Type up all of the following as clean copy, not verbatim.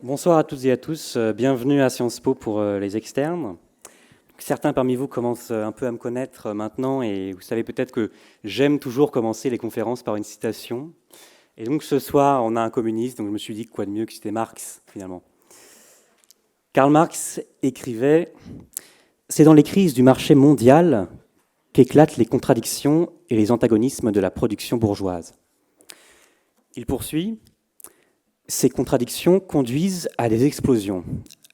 Bonsoir à toutes et à tous, bienvenue à Sciences Po pour les externes. Certains parmi vous commencent un peu à me connaître maintenant et vous savez peut-être que j'aime toujours commencer les conférences par une citation. Et donc ce soir, on a un communiste, donc je me suis dit quoi de mieux que c'était Marx finalement. Karl Marx écrivait « C'est dans les crises du marché mondial qu'éclatent les contradictions et les antagonismes de la production bourgeoise. » Il poursuit « Ces contradictions conduisent à des explosions,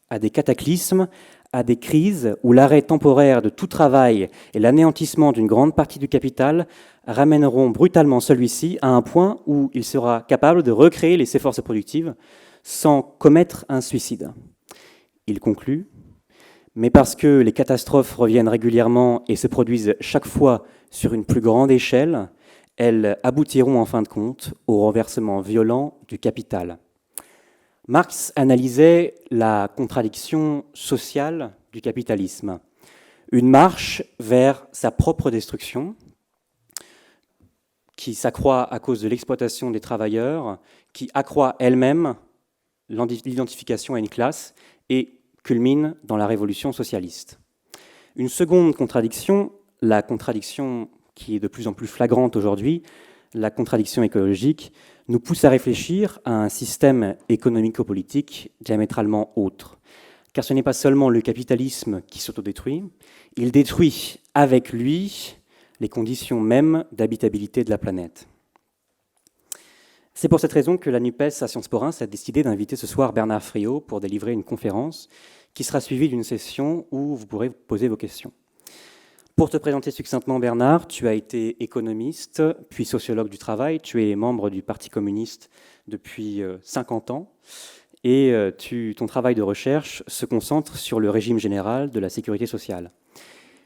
à des cataclysmes, à des crises où l'arrêt temporaire de tout travail et l'anéantissement d'une grande partie du capital ramèneront brutalement celui-ci à un point où il sera capable de recréer ses forces productives sans commettre un suicide. » Il conclut « Mais parce que les catastrophes reviennent régulièrement et se produisent chaque fois sur une plus grande échelle, elles aboutiront en fin de compte au renversement violent du capital. » Marx analysait la contradiction sociale du capitalisme, une marche vers sa propre destruction qui s'accroît à cause de l'exploitation des travailleurs, qui accroît elle-même l'identification à une classe et culmine dans la révolution socialiste. Une seconde contradiction, la contradiction qui est de plus en plus flagrante aujourd'hui, la contradiction écologique, nous pousse à réfléchir à un système économico-politique diamétralement autre. Car ce n'est pas seulement le capitalisme qui s'autodétruit, il détruit avec lui les conditions mêmes d'habitabilité de la planète. C'est pour cette raison que la NUPES à Sciences Po Reims a décidé d'inviter ce soir Bernard Friot pour délivrer une conférence qui sera suivie d'une session où vous pourrez poser vos questions. Pour te présenter succinctement, Bernard, tu as été économiste, puis sociologue du travail. Tu es membre du Parti communiste depuis 50 ans. Et ton travail de recherche se concentre sur le régime général de la sécurité sociale.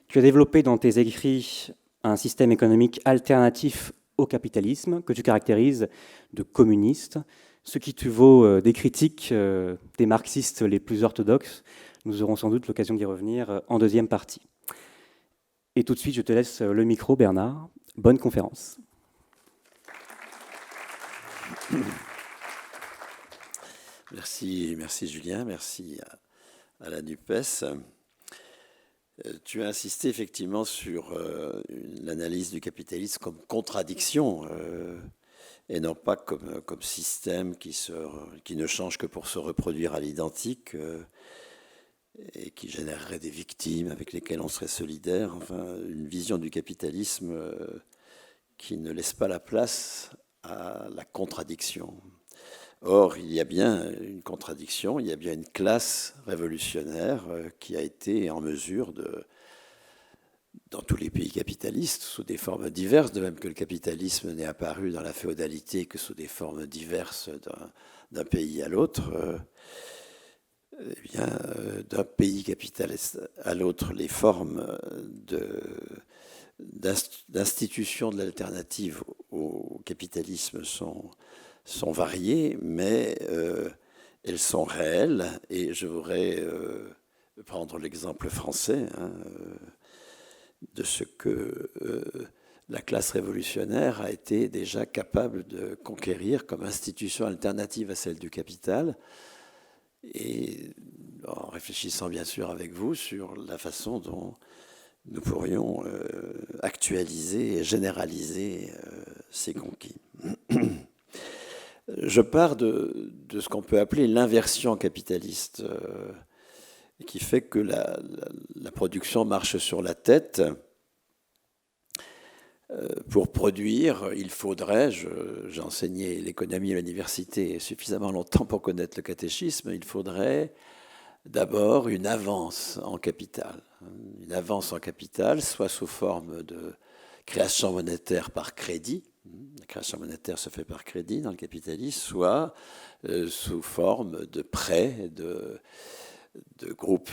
Tu as développé dans tes écrits un système économique alternatif au capitalisme que tu caractérises de communiste, ce qui te vaut des critiques des marxistes les plus orthodoxes. Nous aurons sans doute l'occasion d'y revenir en deuxième partie. Et tout de suite, je te laisse le micro, Bernard. Bonne conférence. Merci Julien, merci à la NUPES. Tu as insisté effectivement sur l'analyse du capitalisme comme contradiction et non pas comme système qui ne change que pour se reproduire à l'identique et qui générerait des victimes avec lesquelles on serait solidaire. Enfin, une vision du capitalisme qui ne laisse pas la place à la contradiction. Or, il y a bien une contradiction, il y a bien une classe révolutionnaire qui a été en mesure dans tous les pays capitalistes, sous des formes diverses, de même que le capitalisme n'est apparu dans la féodalité que sous des formes diverses d'un pays à l'autre, eh bien, d'un pays capitaliste à l'autre, les formes d'institution de l'alternative au capitalisme sont variées, mais elles sont réelles. Et je voudrais prendre l'exemple français de ce que la classe révolutionnaire a été déjà capable de conquérir comme institution alternative à celle du capital, et en réfléchissant bien sûr avec vous sur la façon dont nous pourrions actualiser et généraliser ces conquis. Je pars de ce qu'on peut appeler l'inversion capitaliste, qui fait que la production marche sur la tête. Pour produire, il faudrait, j'ai enseigné l'économie à l'université suffisamment longtemps pour connaître le catéchisme, il faudrait d'abord une avance en capital. Une avance en capital, soit sous forme de création monétaire par crédit, la création monétaire se fait par crédit dans le capitalisme, soit sous forme de prêts de groupes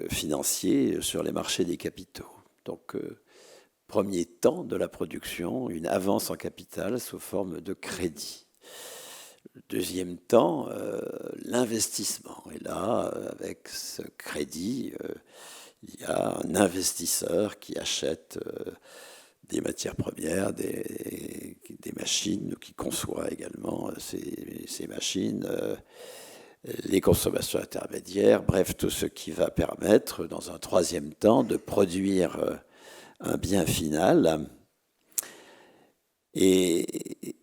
financiers sur les marchés des capitaux. Donc, premier temps de la production, une avance en capital sous forme de crédit. Deuxième temps, l'investissement. Et là, avec ce crédit, il y a un investisseur qui achète des matières premières, des machines, qui conçoit également ces machines, les consommations intermédiaires, bref, tout ce qui va permettre, dans un troisième temps, de produire un bien final. Et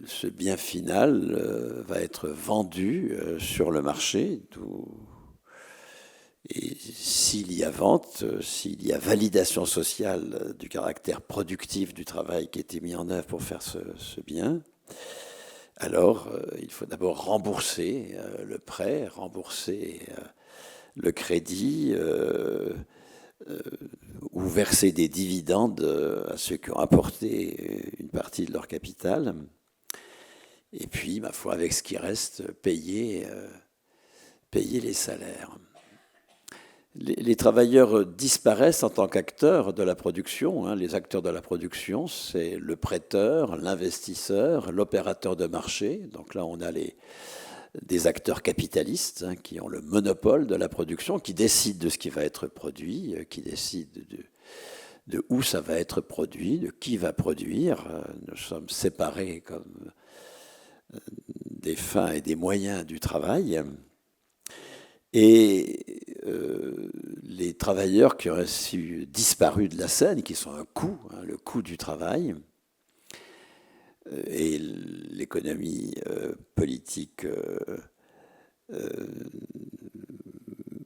ce bien final va être vendu sur le marché. Et s'il y a vente, s'il y a validation sociale du caractère productif du travail qui a été mis en œuvre pour faire ce bien, alors il faut d'abord rembourser le prêt, rembourser le crédit, ou verser des dividendes à ceux qui ont apporté une partie de leur capital. Et puis, ma foi, avec ce qui reste, payer les salaires. Les travailleurs disparaissent en tant qu'acteurs de la production. Les acteurs de la production, c'est le prêteur, l'investisseur, l'opérateur de marché. Donc là, on a des acteurs capitalistes qui ont le monopole de la production, qui décident de ce qui va être produit, qui décident de où ça va être produit, de qui va produire. Nous sommes séparés comme des fins et des moyens du travail. Et les travailleurs qui ont ainsi disparu de la scène, qui sont un coût, le coût du travail, et l'économie politique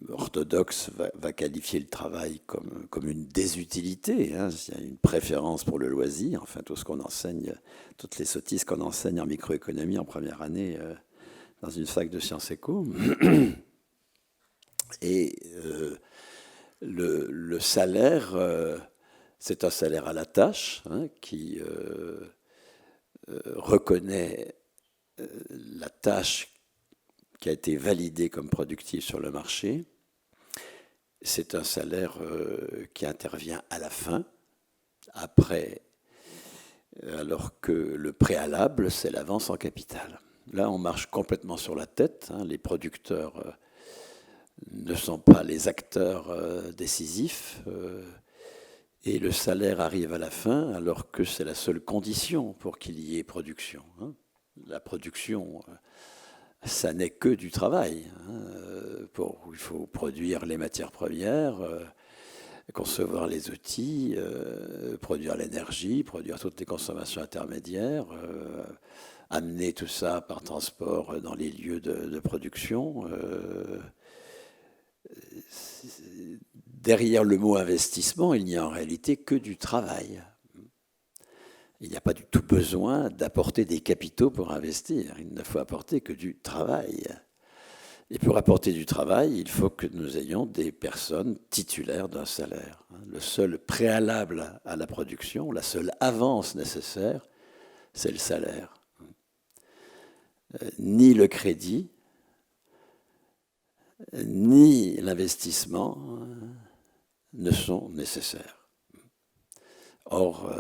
orthodoxe va qualifier le travail comme une désutilité. Il y a une préférence pour le loisir, enfin tout ce qu'on enseigne, toutes les sottises qu'on enseigne en microéconomie en première année dans une fac de sciences éco. Et le salaire, c'est un salaire à la tâche qui reconnaît la tâche qui a été validée comme productive sur le marché. C'est un salaire qui intervient à la fin, après, alors que le préalable, c'est l'avance en capital. Là, on marche complètement sur la tête. Les producteurs ne sont pas les acteurs décisifs. Et le salaire arrive à la fin, alors que c'est la seule condition pour qu'il y ait production. La production, ça n'est que du travail. Il faut produire les matières premières, concevoir les outils, produire l'énergie, produire toutes les consommations intermédiaires, amener tout ça par transport dans les lieux de production. Derrière le mot investissement, il n'y a en réalité que du travail. Il n'y a pas du tout besoin d'apporter des capitaux pour investir. Il ne faut apporter que du travail. Et pour apporter du travail, il faut que nous ayons des personnes titulaires d'un salaire. Le seul préalable à la production, la seule avance nécessaire, c'est le salaire. Ni le crédit, ni l'investissement ne sont nécessaires. Or,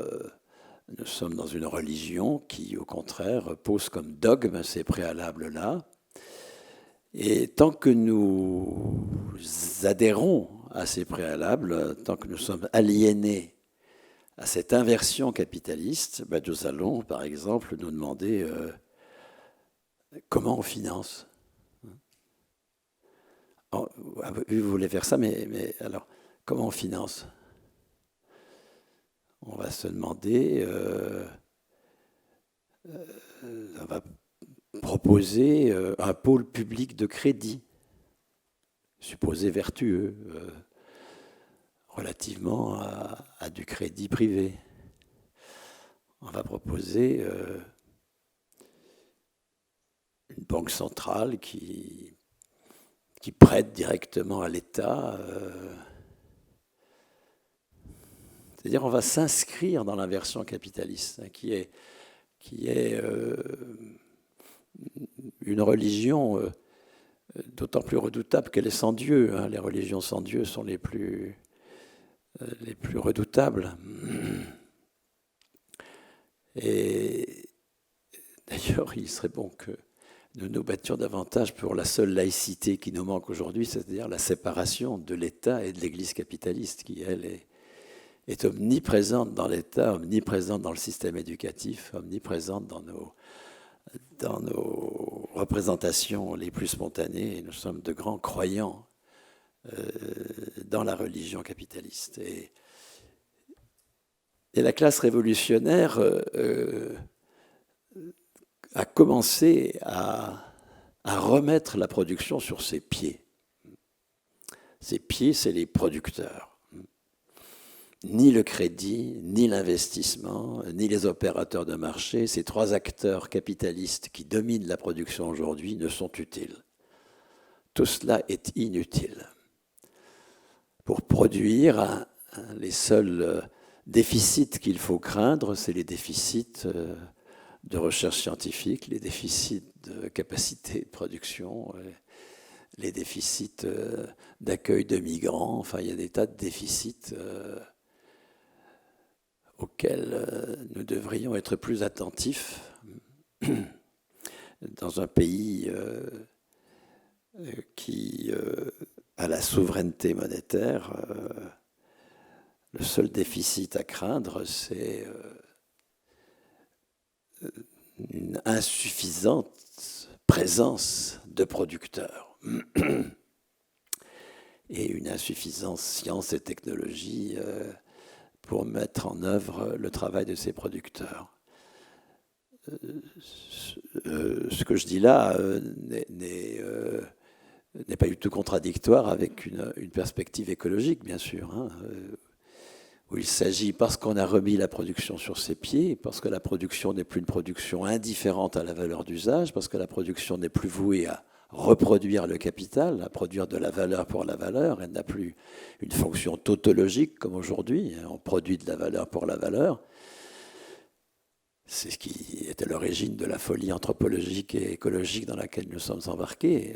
nous sommes dans une religion qui, au contraire, pose comme dogme ces préalables-là. Et tant que nous adhérons à ces préalables, tant que nous sommes aliénés à cette inversion capitaliste, nous allons, par exemple, nous demander comment on finance. Vous voulez faire ça, mais alors, comment on finance? On va se demander, on va proposer un pôle public de crédit, supposé vertueux, relativement à du crédit privé. On va proposer une banque centrale qui prête directement à l'État. C'est-à-dire on va s'inscrire dans l'inversion capitaliste, qui est une religion d'autant plus redoutable qu'elle est sans Dieu. Les religions sans Dieu sont les plus redoutables. Et d'ailleurs, il serait bon que nous nous battions davantage pour la seule laïcité qui nous manque aujourd'hui, c'est-à-dire la séparation de l'État et de l'Église capitaliste, qui, elle, est omniprésente dans l'État, omniprésente dans le système éducatif, omniprésente dans nos représentations les plus spontanées. Nous sommes de grands croyants dans la religion capitaliste. Et la classe révolutionnaire a commencé à remettre la production sur ses pieds. Ses pieds, c'est les producteurs. Ni le crédit, ni l'investissement, ni les opérateurs de marché, ces trois acteurs capitalistes qui dominent la production aujourd'hui ne sont utiles. Tout cela est inutile. Pour produire, les seuls déficits qu'il faut craindre, c'est les déficits de recherche scientifique, les déficits de capacité de production, les déficits d'accueil de migrants. Enfin, il y a des tas de déficits auxquels nous devrions être plus attentifs dans un pays qui a la souveraineté monétaire. Le seul déficit à craindre, c'est une insuffisante présence de producteurs et une insuffisance science et technologie pour mettre en œuvre le travail de ces producteurs. Ce que je dis là n'est pas du tout contradictoire avec une perspective écologique, bien sûr, hein, où il s'agit, parce qu'on a remis la production sur ses pieds, parce que la production n'est plus une production indifférente à la valeur d'usage, parce que la production n'est plus vouée à reproduire le capital, à produire de la valeur pour la valeur, elle n'a plus une fonction tautologique comme aujourd'hui, on produit de la valeur pour la valeur. C'est ce qui est à l'origine de la folie anthropologique et écologique dans laquelle nous sommes embarqués.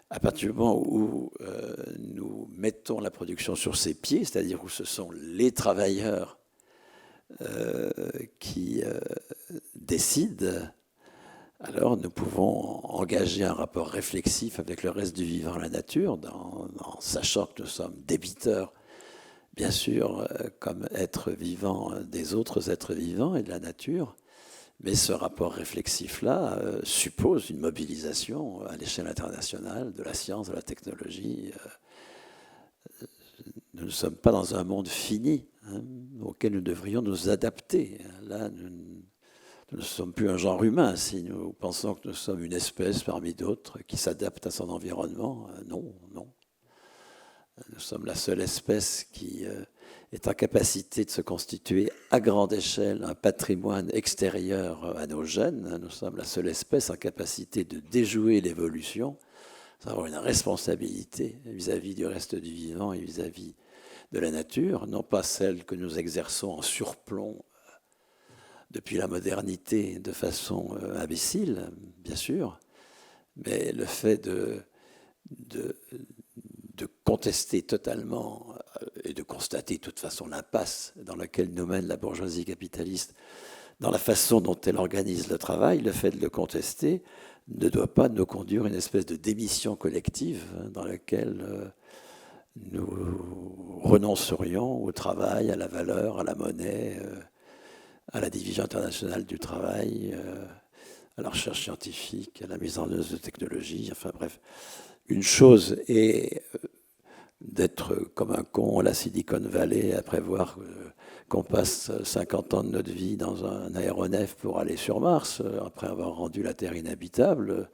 À partir du moment où nous mettons la production sur ses pieds, c'est-à-dire où ce sont les travailleurs qui décident, alors nous pouvons engager un rapport réflexif avec le reste du vivant, la nature, en sachant que nous sommes débiteurs, bien sûr, comme êtres vivants des autres êtres vivants et de la nature. Mais ce rapport réflexif-là suppose une mobilisation à l'échelle internationale de la science, de la technologie. Nous ne sommes pas dans un monde fini auquel nous devrions nous adapter. Là, nous ne sommes plus un genre humain si nous pensons que nous sommes une espèce parmi d'autres qui s'adapte à son environnement. Non. Nous sommes la seule espèce qui est en capacité de se constituer à grande échelle un patrimoine extérieur à nos gènes. Nous sommes la seule espèce en capacité de déjouer l'évolution, d'avoir une responsabilité vis-à-vis du reste du vivant et vis-à-vis de la nature, non pas celle que nous exerçons en surplomb depuis la modernité de façon imbécile, bien sûr, mais le fait de contester totalement et de constater de toute façon l'impasse dans laquelle nous mène la bourgeoisie capitaliste dans la façon dont elle organise le travail, le fait de le contester ne doit pas nous conduire à une espèce de démission collective dans laquelle nous renoncerions au travail, à la valeur, à la monnaie, à la division internationale du travail, à la recherche scientifique, à la mise en œuvre de technologies, enfin bref. Une chose est d'être comme un con à la Silicon Valley à prévoir qu'on passe 50 ans de notre vie dans un aéronef pour aller sur Mars, après avoir rendu la Terre inhabitable.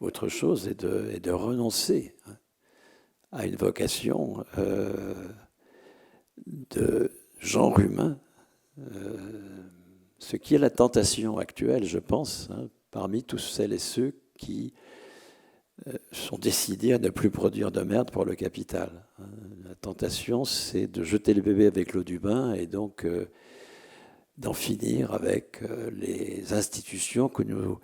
Autre chose est de renoncer à une vocation de genre humain, ce qui est la tentation actuelle, je pense, parmi tous celles et ceux qui sont décidés à ne plus produire de merde pour le capital. La tentation, c'est de jeter le bébé avec l'eau du bain et donc d'en finir avec les institutions que nous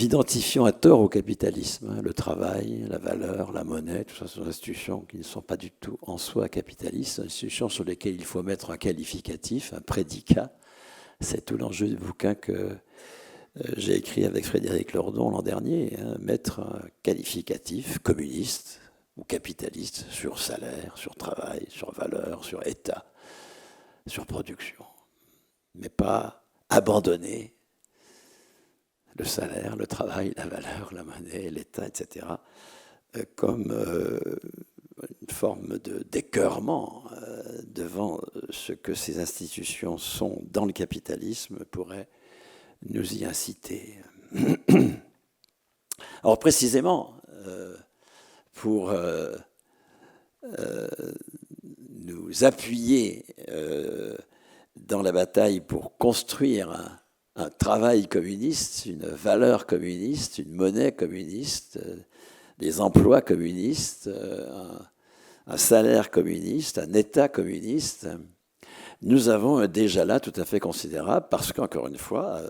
identifions à tort au capitalisme. Le travail, la valeur, la monnaie, tout ça sont des institutions qui ne sont pas du tout en soi capitalistes, des institutions sur lesquelles il faut mettre un qualificatif, un prédicat. C'est tout l'enjeu du bouquin que j'ai écrit avec Frédéric Lordon l'an dernier, mettre un qualificatif communiste ou capitaliste sur salaire, sur travail, sur valeur, sur État, sur production. Mais pas abandonner le salaire, le travail, la valeur, la monnaie, l'État, etc., comme une forme d'écœurement devant ce que ces institutions sont dans le capitalisme pourrait nous y inciter. Alors précisément, pour nous appuyer dans la bataille pour construire un travail communiste, une valeur communiste, une monnaie communiste, des emplois communistes, un salaire communiste, un État communiste, nous avons un déjà-là tout à fait considérable parce qu'encore une fois,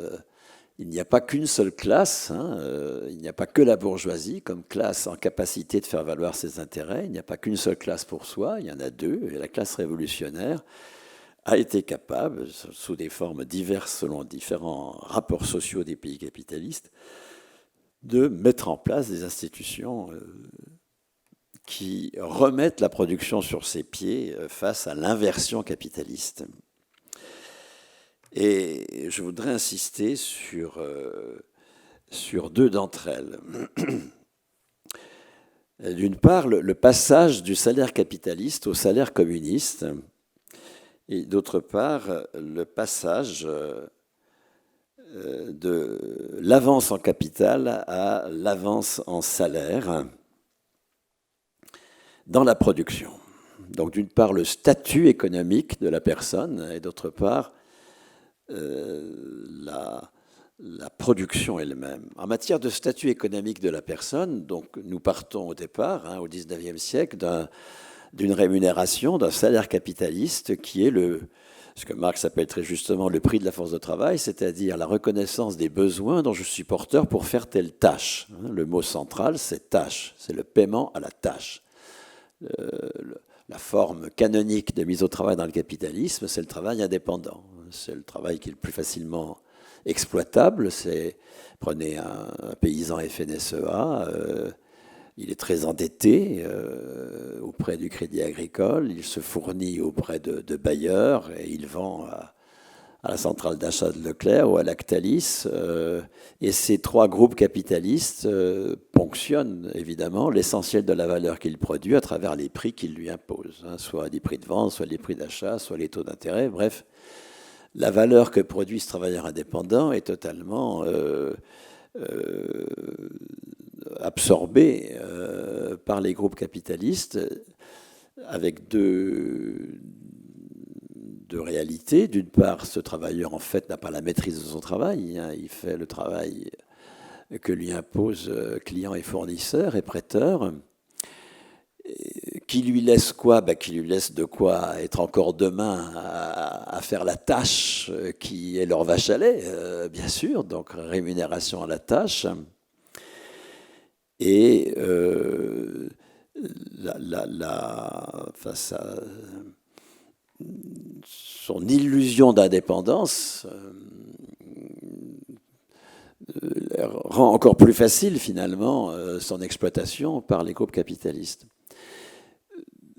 il n'y a pas qu'une seule classe, il n'y a pas que la bourgeoisie comme classe en capacité de faire valoir ses intérêts, il n'y a pas qu'une seule classe pour soi, il y en a deux, et la classe révolutionnaire a été capable, sous des formes diverses selon différents rapports sociaux des pays capitalistes, de mettre en place des institutions qui remettent la production sur ses pieds face à l'inversion capitaliste. Et je voudrais insister sur deux d'entre elles. D'une part, le passage du salaire capitaliste au salaire communiste, et d'autre part, le passage de l'avance en capital à l'avance en salaire dans la production. Donc d'une part, le statut économique de la personne, et d'autre part, la production elle-même. En matière de statut économique de la personne, donc nous partons au départ, au XIXe siècle, d'une rémunération, d'un salaire capitaliste qui est ce que Marx appelle très justement le prix de la force de travail, c'est-à-dire la reconnaissance des besoins dont je suis porteur pour faire telle tâche. Le mot central, c'est tâche, c'est le paiement à la tâche. La forme canonique de mise au travail dans le capitalisme, c'est le travail indépendant. C'est le travail qui est le plus facilement exploitable. Prenez un paysan FNSEA, il est très endetté auprès du Crédit Agricole, il se fournit auprès de bailleurs et il vend à la centrale d'achat de Leclerc ou à Lactalis. Et ces trois groupes capitalistes ponctionnent évidemment l'essentiel de la valeur qu'il produit à travers les prix qu'ils lui imposent, soit les prix de vente, soit les prix d'achat, soit les taux d'intérêt, bref. La valeur que produit ce travailleur indépendant est totalement absorbée par les groupes capitalistes avec deux réalités. D'une part, ce travailleur, en fait, n'a pas la maîtrise de son travail. Il fait le travail que lui imposent clients et fournisseurs et prêteurs. Qui lui laisse quoi ? Qui lui laisse de quoi être encore demain à faire la tâche qui est leur vache à lait, bien sûr, donc rémunération à la tâche. Et face à son illusion d'indépendance rend encore plus facile finalement son exploitation par les groupes capitalistes.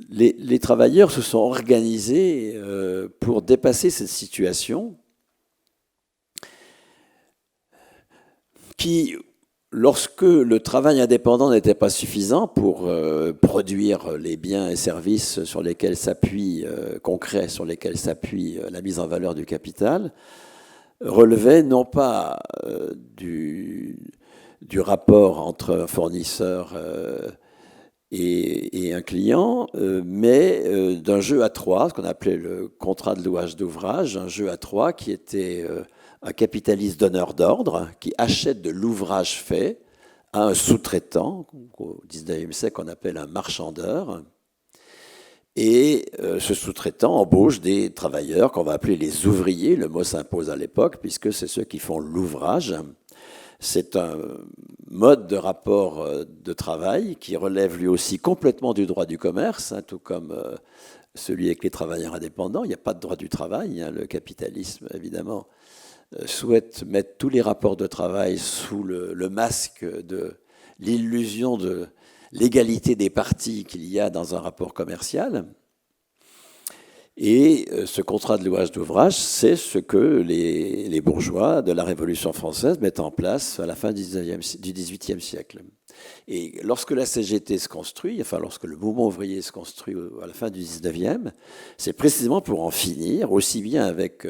Les travailleurs se sont organisés pour dépasser cette situation qui, lorsque le travail indépendant n'était pas suffisant pour produire les biens et services sur lesquels s'appuie, concrets sur lesquels s'appuie la mise en valeur du capital, relevait non pas du rapport entre un fournisseur et un client, mais d'un jeu à trois, ce qu'on appelait le contrat de louage d'ouvrage, un jeu à trois qui était un capitaliste donneur d'ordre qui achète de l'ouvrage fait à un sous-traitant, au XIXe siècle on appelle un marchandeur, et ce sous-traitant embauche des travailleurs qu'on va appeler les ouvriers, le mot s'impose à l'époque puisque c'est ceux qui font l'ouvrage. C'est un mode de rapport de travail qui relève lui aussi complètement du droit du commerce, tout comme celui avec les travailleurs indépendants. Il n'y a pas de droit du travail. Le capitalisme, évidemment, souhaite mettre tous les rapports de travail sous le masque de l'illusion de l'égalité des parties qu'il y a dans un rapport commercial. Et ce contrat de louage d'ouvrage, c'est ce que les bourgeois de la Révolution française mettent en place à la fin du XVIIIe siècle. Et lorsque la CGT se construit, enfin lorsque le mouvement ouvrier se construit à la fin du XIXe, c'est précisément pour en finir, aussi bien avec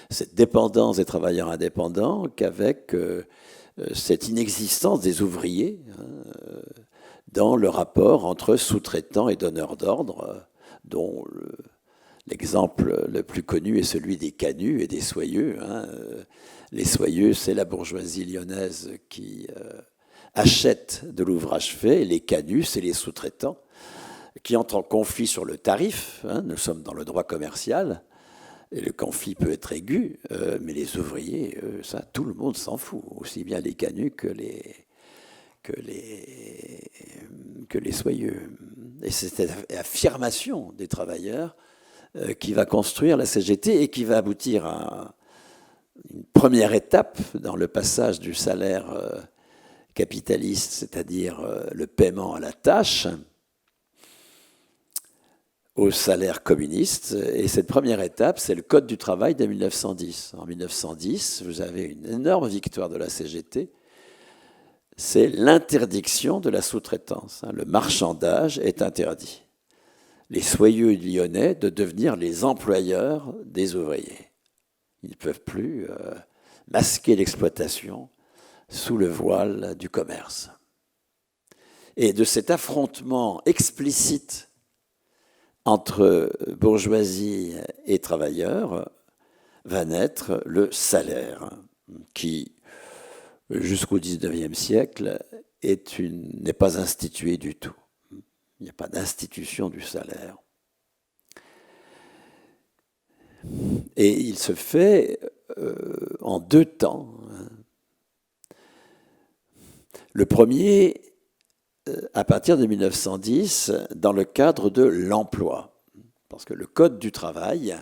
cette dépendance des travailleurs indépendants qu'avec cette inexistence des ouvriers dans le rapport entre sous-traitants et donneurs d'ordre, dont l'exemple le plus connu est celui des canuts et des soyeux. Les soyeux, c'est la bourgeoisie lyonnaise qui achète de l'ouvrage fait. Les canuts, c'est les sous-traitants qui entrent en conflit sur le tarif. Nous sommes dans le droit commercial et le conflit peut être aigu, mais les ouvriers, ça, tout le monde s'en fout, aussi bien les canuts que les soyeux. Et c'est l'affirmation des travailleurs qui va construire la CGT et qui va aboutir à une première étape dans le passage du salaire capitaliste, c'est-à-dire le paiement à la tâche, au salaire communiste. Et cette première étape, c'est le Code du travail de 1910. En 1910, vous avez une énorme victoire de la CGT, c'est l'interdiction de la sous-traitance. Le marchandage est interdit. Les soyeux lyonnais de devenir les employeurs des ouvriers. Ils ne peuvent plus masquer l'exploitation sous le voile du commerce. Et de cet affrontement explicite entre bourgeoisie et travailleurs va naître le salaire, qui, jusqu'au XIXe siècle, n'est pas institué du tout. Il n'y a pas d'institution du salaire. Et il se fait en deux temps. Le premier, à partir de 1910, dans le cadre de l'emploi. Parce que le Code du travail,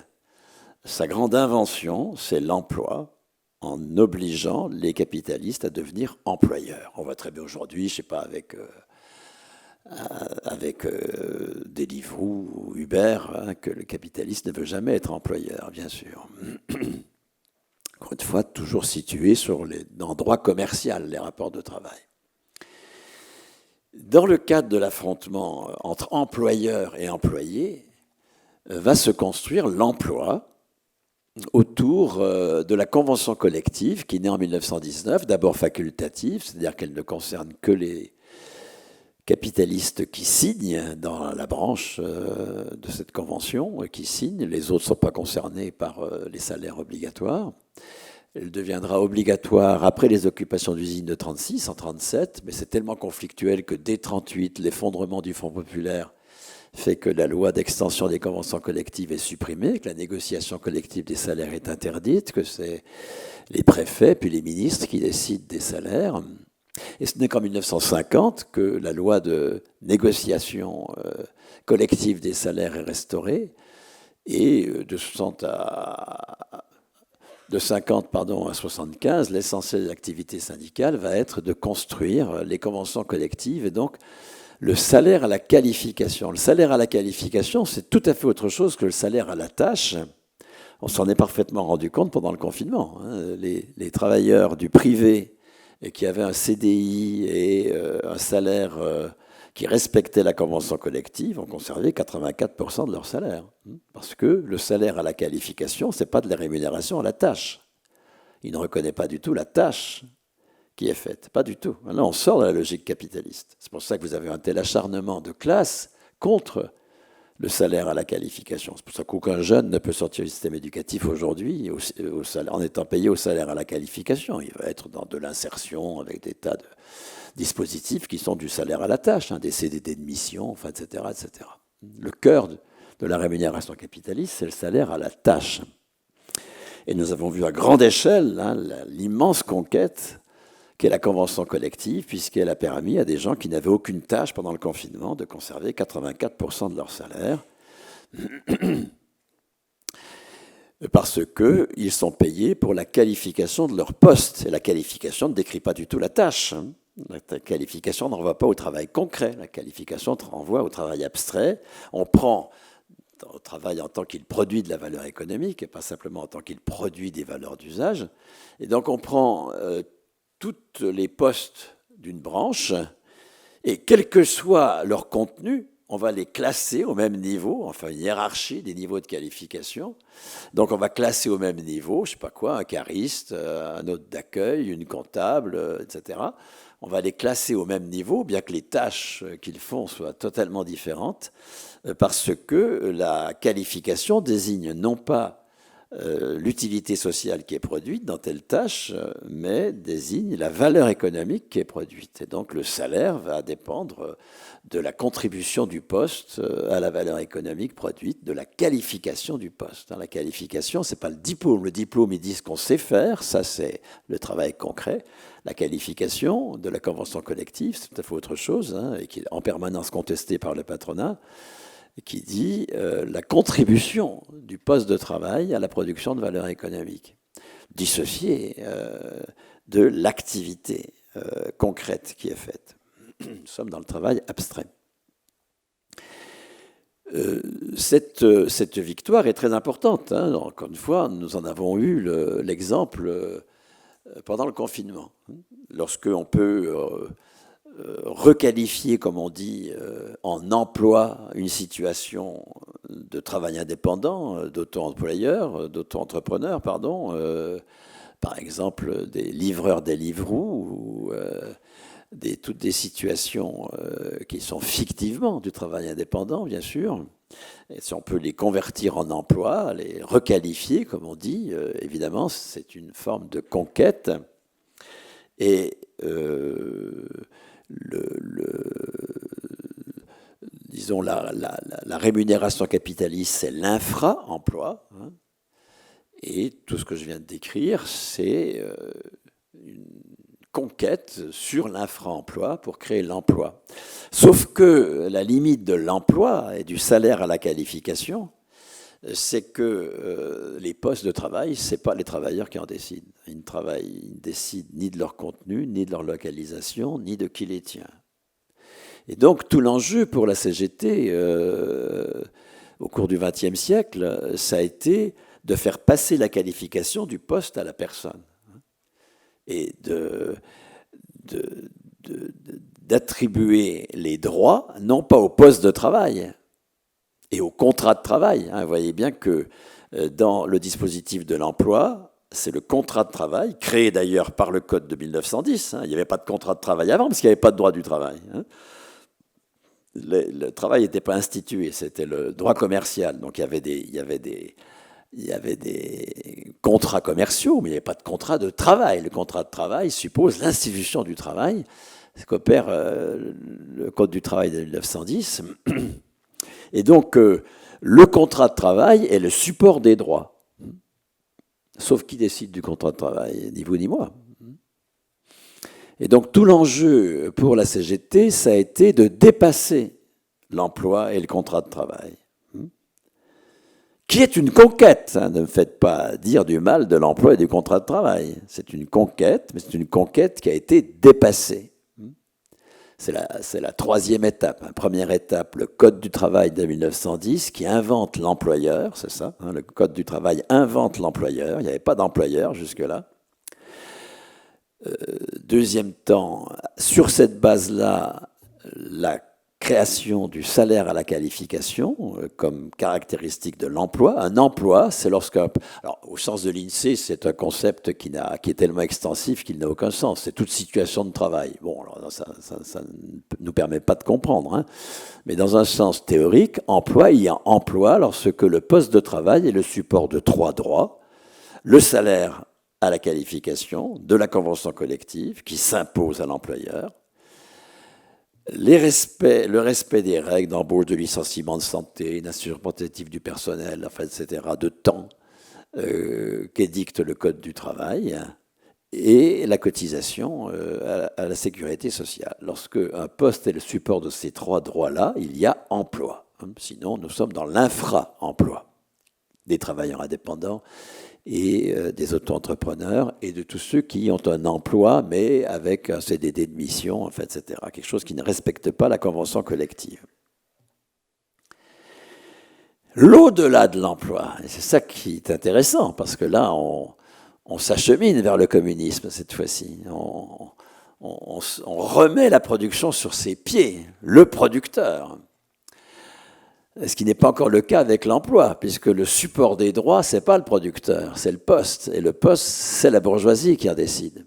sa grande invention, c'est l'emploi, en obligeant les capitalistes à devenir employeurs. On voit très bien aujourd'hui, je ne sais pas, avec Deliveroo ou Uber, que le capitaliste ne veut jamais être employeur, bien sûr. Encore une fois, toujours situé dans le droit commercial, les rapports de travail. Dans le cadre de l'affrontement entre employeurs et employés, va se construire l'emploi autour de la convention collective qui naît en 1919, d'abord facultative, c'est-à-dire qu'elle ne concerne que les capitalistes qui signent dans la branche de cette convention, qui signent, les autres ne sont pas concernés par les salaires obligatoires. Elle deviendra obligatoire après les occupations d'usines de 1936, en 1937, mais c'est tellement conflictuel que dès 1938, l'effondrement du Front populaire fait que la loi d'extension des conventions collectives est supprimée, que la négociation collective des salaires est interdite, que c'est les préfets puis les ministres qui décident des salaires. Et ce n'est qu'en 1950 que la loi de négociation collective des salaires est restaurée, et de 50 à 75, l'essentiel de l'activité syndicale va être de construire les conventions collectives et donc le salaire à la qualification. Le salaire à la qualification, c'est tout à fait autre chose que le salaire à la tâche. On s'en est parfaitement rendu compte pendant le confinement. Les travailleurs du privé qui avaient un CDI et un salaire qui respectait la convention collective ont conservé 84% de leur salaire. Parce que le salaire à la qualification, ce n'est pas de la rémunération à la tâche. Il ne reconnaît pas du tout la tâche qui est faite. Pas du tout. Là, on sort de la logique capitaliste. C'est pour ça que vous avez un tel acharnement de classe contre le salaire à la qualification. C'est pour ça qu'aucun jeune ne peut sortir du système éducatif aujourd'hui en étant payé au salaire à la qualification. Il va être dans de l'insertion avec des tas de dispositifs qui sont du salaire à la tâche, des CDD de mission, enfin, etc., etc. Le cœur de la rémunération capitaliste, c'est le salaire à la tâche. Et nous avons vu à grande échelle l'immense conquête qu'est la convention collective, puisqu'elle a permis à des gens qui n'avaient aucune tâche pendant le confinement de conserver 84% de leur salaire, parce qu'ils sont payés pour la qualification de leur poste. Et la qualification ne décrit pas du tout la tâche. La qualification ne renvoie pas au travail concret. La qualification renvoie au travail abstrait. On prend au travail en tant qu'il produit de la valeur économique et pas simplement en tant qu'il produit des valeurs d'usage. Et donc on prend tous les postes d'une branche et quel que soit leur contenu, on va les classer au même niveau, enfin une hiérarchie des niveaux de qualification. Donc on va classer au même niveau, je sais pas quoi, un cariste, un hôte d'accueil, une comptable, etc. On va les classer au même niveau, bien que les tâches qu'ils font soient totalement différentes, parce que la qualification désigne non pas l'utilité sociale qui est produite dans telle tâche, mais désigne la valeur économique qui est produite. Et donc le salaire va dépendre de la contribution du poste à la valeur économique produite, de la qualification du poste. La qualification, c'est pas le diplôme. Le diplôme, il dit ce qu'on sait faire, ça c'est le travail concret. La qualification de la convention collective, c'est tout à fait autre chose, et qui est en permanence contestée par le patronat, qui dit la contribution du poste de travail à la production de valeur économique, dissociée de l'activité concrète qui est faite. Nous sommes dans le travail abstrait. Cette victoire est très importante. Encore une fois, nous en avons eu l'exemple pendant le confinement. Lorsque on peut requalifier, comme on dit, en emploi une situation de travail indépendant, d'auto-entrepreneur, pardon, par exemple des livreurs Deliveroo ou toutes des situations qui sont fictivement du travail indépendant, bien sûr. Et si on peut les convertir en emploi, les requalifier, comme on dit, évidemment, c'est une forme de conquête. Et disons, la rémunération capitaliste, c'est l'infra-emploi. Et tout ce que je viens de décrire, c'est une conquête sur l'infra-emploi pour créer l'emploi. Sauf que la limite de l'emploi et du salaire à la qualification, c'est que les postes de travail, ce n'est pas les travailleurs qui en décident. Ils ne décident ni de leur contenu, ni de leur localisation, ni de qui les tient. Et donc tout l'enjeu pour la CGT au cours du XXe siècle, ça a été de faire passer la qualification du poste à la personne et d'attribuer les droits non pas au poste de travail et au contrat de travail. Vous voyez bien que dans le dispositif de l'emploi, c'est le contrat de travail, créé d'ailleurs par le Code de 1910. Il n'y avait pas de contrat de travail avant parce qu'il n'y avait pas de droit du travail. Le travail n'était pas institué, c'était le droit commercial. Donc il y avait des contrats commerciaux, mais il n'y avait pas de contrat de travail. Le contrat de travail suppose l'institution du travail, ce qu'opère le Code du travail de 1910. Et donc, le contrat de travail est le support des droits. Sauf qui décide du contrat de travail? Ni vous ni moi. Et donc, tout l'enjeu pour la CGT, ça a été de dépasser l'emploi et le contrat de travail. Qui est une conquête. Ne me faites pas dire du mal de l'emploi et du contrat de travail. C'est une conquête, mais c'est une conquête qui a été dépassée. C'est la troisième étape. Première étape, le Code du travail de 1910 qui invente l'employeur, c'est ça. Le Code du travail invente l'employeur. Il n'y avait pas d'employeur jusque-là. Deuxième temps, sur cette base-là, la création du salaire à la qualification comme caractéristique de l'emploi. Un emploi, c'est lorsqu'un... Alors, au sens de l'INSEE, c'est un concept qui est tellement extensif qu'il n'a aucun sens. C'est toute situation de travail. Bon, alors ça ne nous permet pas de comprendre. Mais dans un sens théorique, emploi, il y a emploi lorsque le poste de travail est le support de trois droits. Le salaire à la qualification, de la convention collective qui s'impose à l'employeur, le respect des règles d'embauche, de licenciement, de santé, d'assurance protective du personnel, enfin, etc., de temps qu'édicte le Code du travail, et la cotisation à la sécurité sociale. Lorsque un poste est le support de ces trois droits-là, il y a emploi. Sinon, nous sommes dans l'infra-emploi des travailleurs indépendants et des auto-entrepreneurs et de tous ceux qui ont un emploi, mais avec un CDD de mission, en fait, etc. Quelque chose qui ne respecte pas la convention collective. l'au-delà de l'emploi. Et c'est ça qui est intéressant, parce que là, on s'achemine vers le communisme cette fois-ci. On remet la production sur ses pieds, le producteur. Ce qui n'est pas encore le cas avec l'emploi, puisque le support des droits, ce n'est pas le producteur, c'est le poste. Et le poste, c'est la bourgeoisie qui en décide.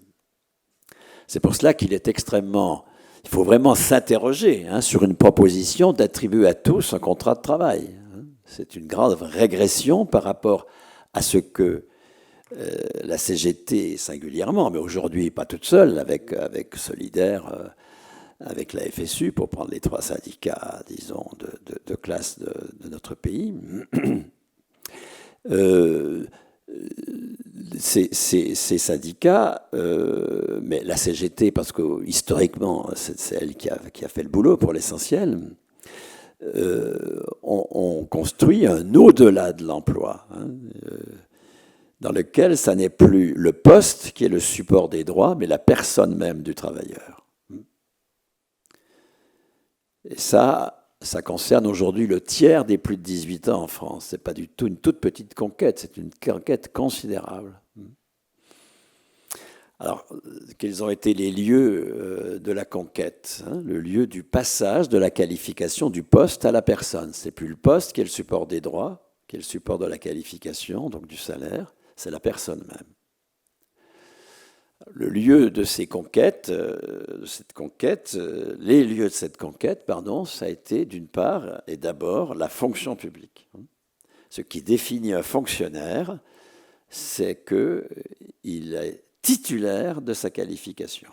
C'est pour cela qu'il est extrêmement... Il faut vraiment s'interroger sur une proposition d'attribuer à tous un contrat de travail. C'est une grande régression par rapport à ce que la CGT singulièrement, mais aujourd'hui pas toute seule, avec Solidaire, avec la FSU, pour prendre les trois syndicats, disons, de classe de notre pays. Ces syndicats, mais la CGT, parce que historiquement, c'est elle qui a fait le boulot pour l'essentiel, ont construit un au-delà de l'emploi, dans lequel ça n'est plus le poste qui est le support des droits, mais la personne même du travailleur. Et ça concerne aujourd'hui le tiers des plus de 18 ans en France. Ce n'est pas du tout une toute petite conquête, c'est une conquête considérable. Alors, quels ont été les lieux de la conquête? Le lieu du passage de la qualification du poste à la personne. Ce n'est plus le poste qui est le support des droits, qui est le support de la qualification, donc du salaire, c'est la personne même. Le lieu de ces conquêtes, les lieux de cette conquête, ça a été d'une part et d'abord la fonction publique. Ce qui définit un fonctionnaire, c'est qu'il est titulaire de sa qualification.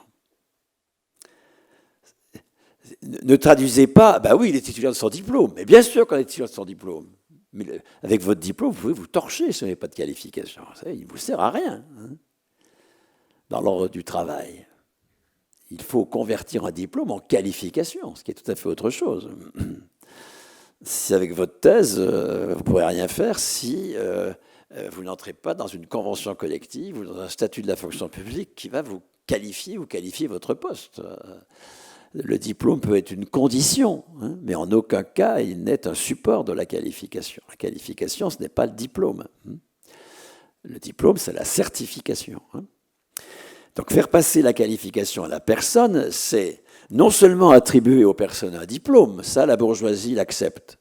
Ne traduisez pas, ben oui, il est titulaire de son diplôme, mais bien sûr qu'on est titulaire de son diplôme. Mais avec votre diplôme, vous pouvez vous torcher si vous n'avez pas de qualification. Il ne vous sert à rien. Dans l'ordre du travail. Il faut convertir un diplôme en qualification, ce qui est tout à fait autre chose. Si avec votre thèse, vous ne pourrez rien faire si vous n'entrez pas dans une convention collective ou dans un statut de la fonction publique qui va vous qualifier ou qualifier votre poste. Le diplôme peut être une condition, mais en aucun cas il n'est un support de la qualification. La qualification, ce n'est pas le diplôme. Le diplôme, c'est la certification. Donc faire passer la qualification à la personne, c'est non seulement attribuer aux personnes un diplôme, ça la bourgeoisie l'accepte.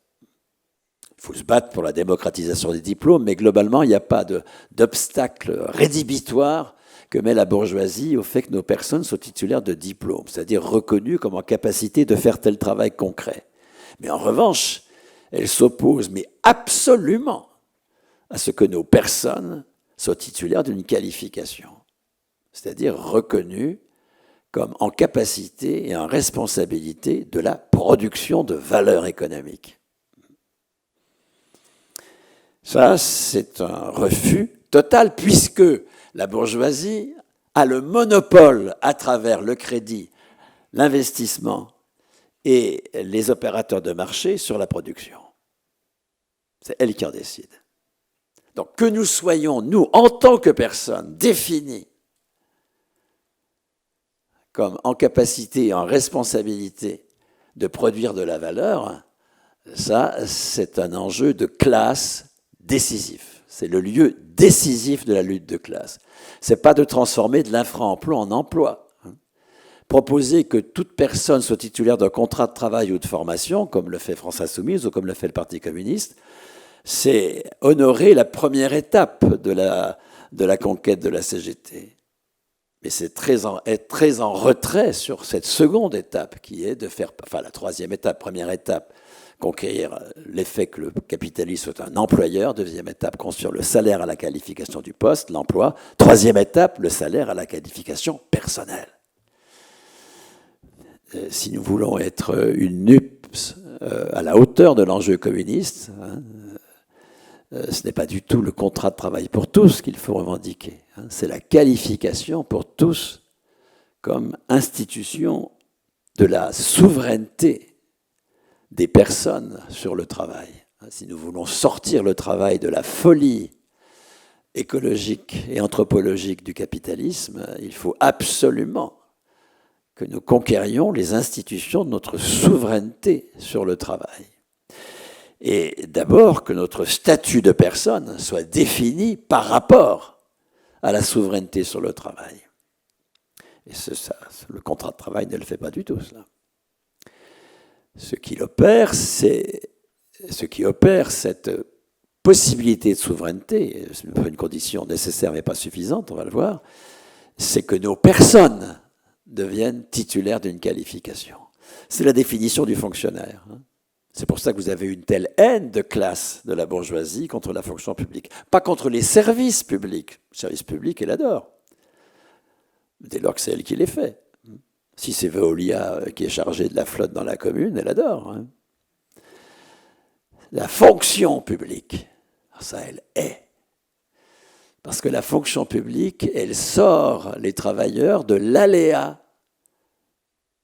Il faut se battre pour la démocratisation des diplômes, mais globalement, il n'y a pas d'obstacle rédhibitoire que met la bourgeoisie au fait que nos personnes soient titulaires de diplômes, c'est-à-dire reconnues comme en capacité de faire tel travail concret. Mais en revanche, elle s'oppose, mais absolument, à ce que nos personnes soient titulaires d'une qualification, c'est-à-dire reconnues comme en capacité et en responsabilité de la production de valeur économique. Ça, c'est un refus total, puisque la bourgeoisie a le monopole à travers le crédit, l'investissement et les opérateurs de marché sur la production. C'est elle qui en décide. Donc que nous soyons, nous, en tant que personnes, définis comme en capacité et en responsabilité de produire de la valeur, ça, c'est un enjeu de classe décisif. C'est le lieu décisif de la lutte de classe. Ce n'est pas de transformer de l'infra-emploi en emploi. Proposer que toute personne soit titulaire d'un contrat de travail ou de formation, comme le fait France Insoumise ou comme le fait le Parti communiste, c'est honorer la première étape de la conquête de la CGT. Mais c'est être très en retrait sur cette seconde étape qui est de faire, enfin la troisième étape, première étape, conquérir l'effet que le capitalisme soit un employeur. Deuxième étape, construire le salaire à la qualification du poste, l'emploi. Troisième étape, le salaire à la qualification personnelle. Si nous voulons être une NUPS à la hauteur de l'enjeu communiste, ce n'est pas du tout le contrat de travail pour tous qu'il faut revendiquer. C'est la qualification pour tous comme institution de la souveraineté des personnes sur le travail. Si nous voulons sortir le travail de la folie écologique et anthropologique du capitalisme, il faut absolument que nous conquérions les institutions de notre souveraineté sur le travail. Et d'abord que notre statut de personne soit défini par rapport à la souveraineté sur le travail. Et le contrat de travail ne le fait pas du tout, cela. Ce qui opère cette possibilité de souveraineté, c'est une condition nécessaire mais pas suffisante, on va le voir, c'est que nos personnes deviennent titulaires d'une qualification. C'est la définition du fonctionnaire. C'est pour ça que vous avez une telle haine de classe de la bourgeoisie contre la fonction publique. Pas contre les services publics. Les services publics, elle adore. Dès lors que c'est elle qui les fait. Si c'est Veolia qui est chargée de la flotte dans la commune, elle adore. La fonction publique, ça, elle est. Parce que la fonction publique, elle sort les travailleurs de l'aléa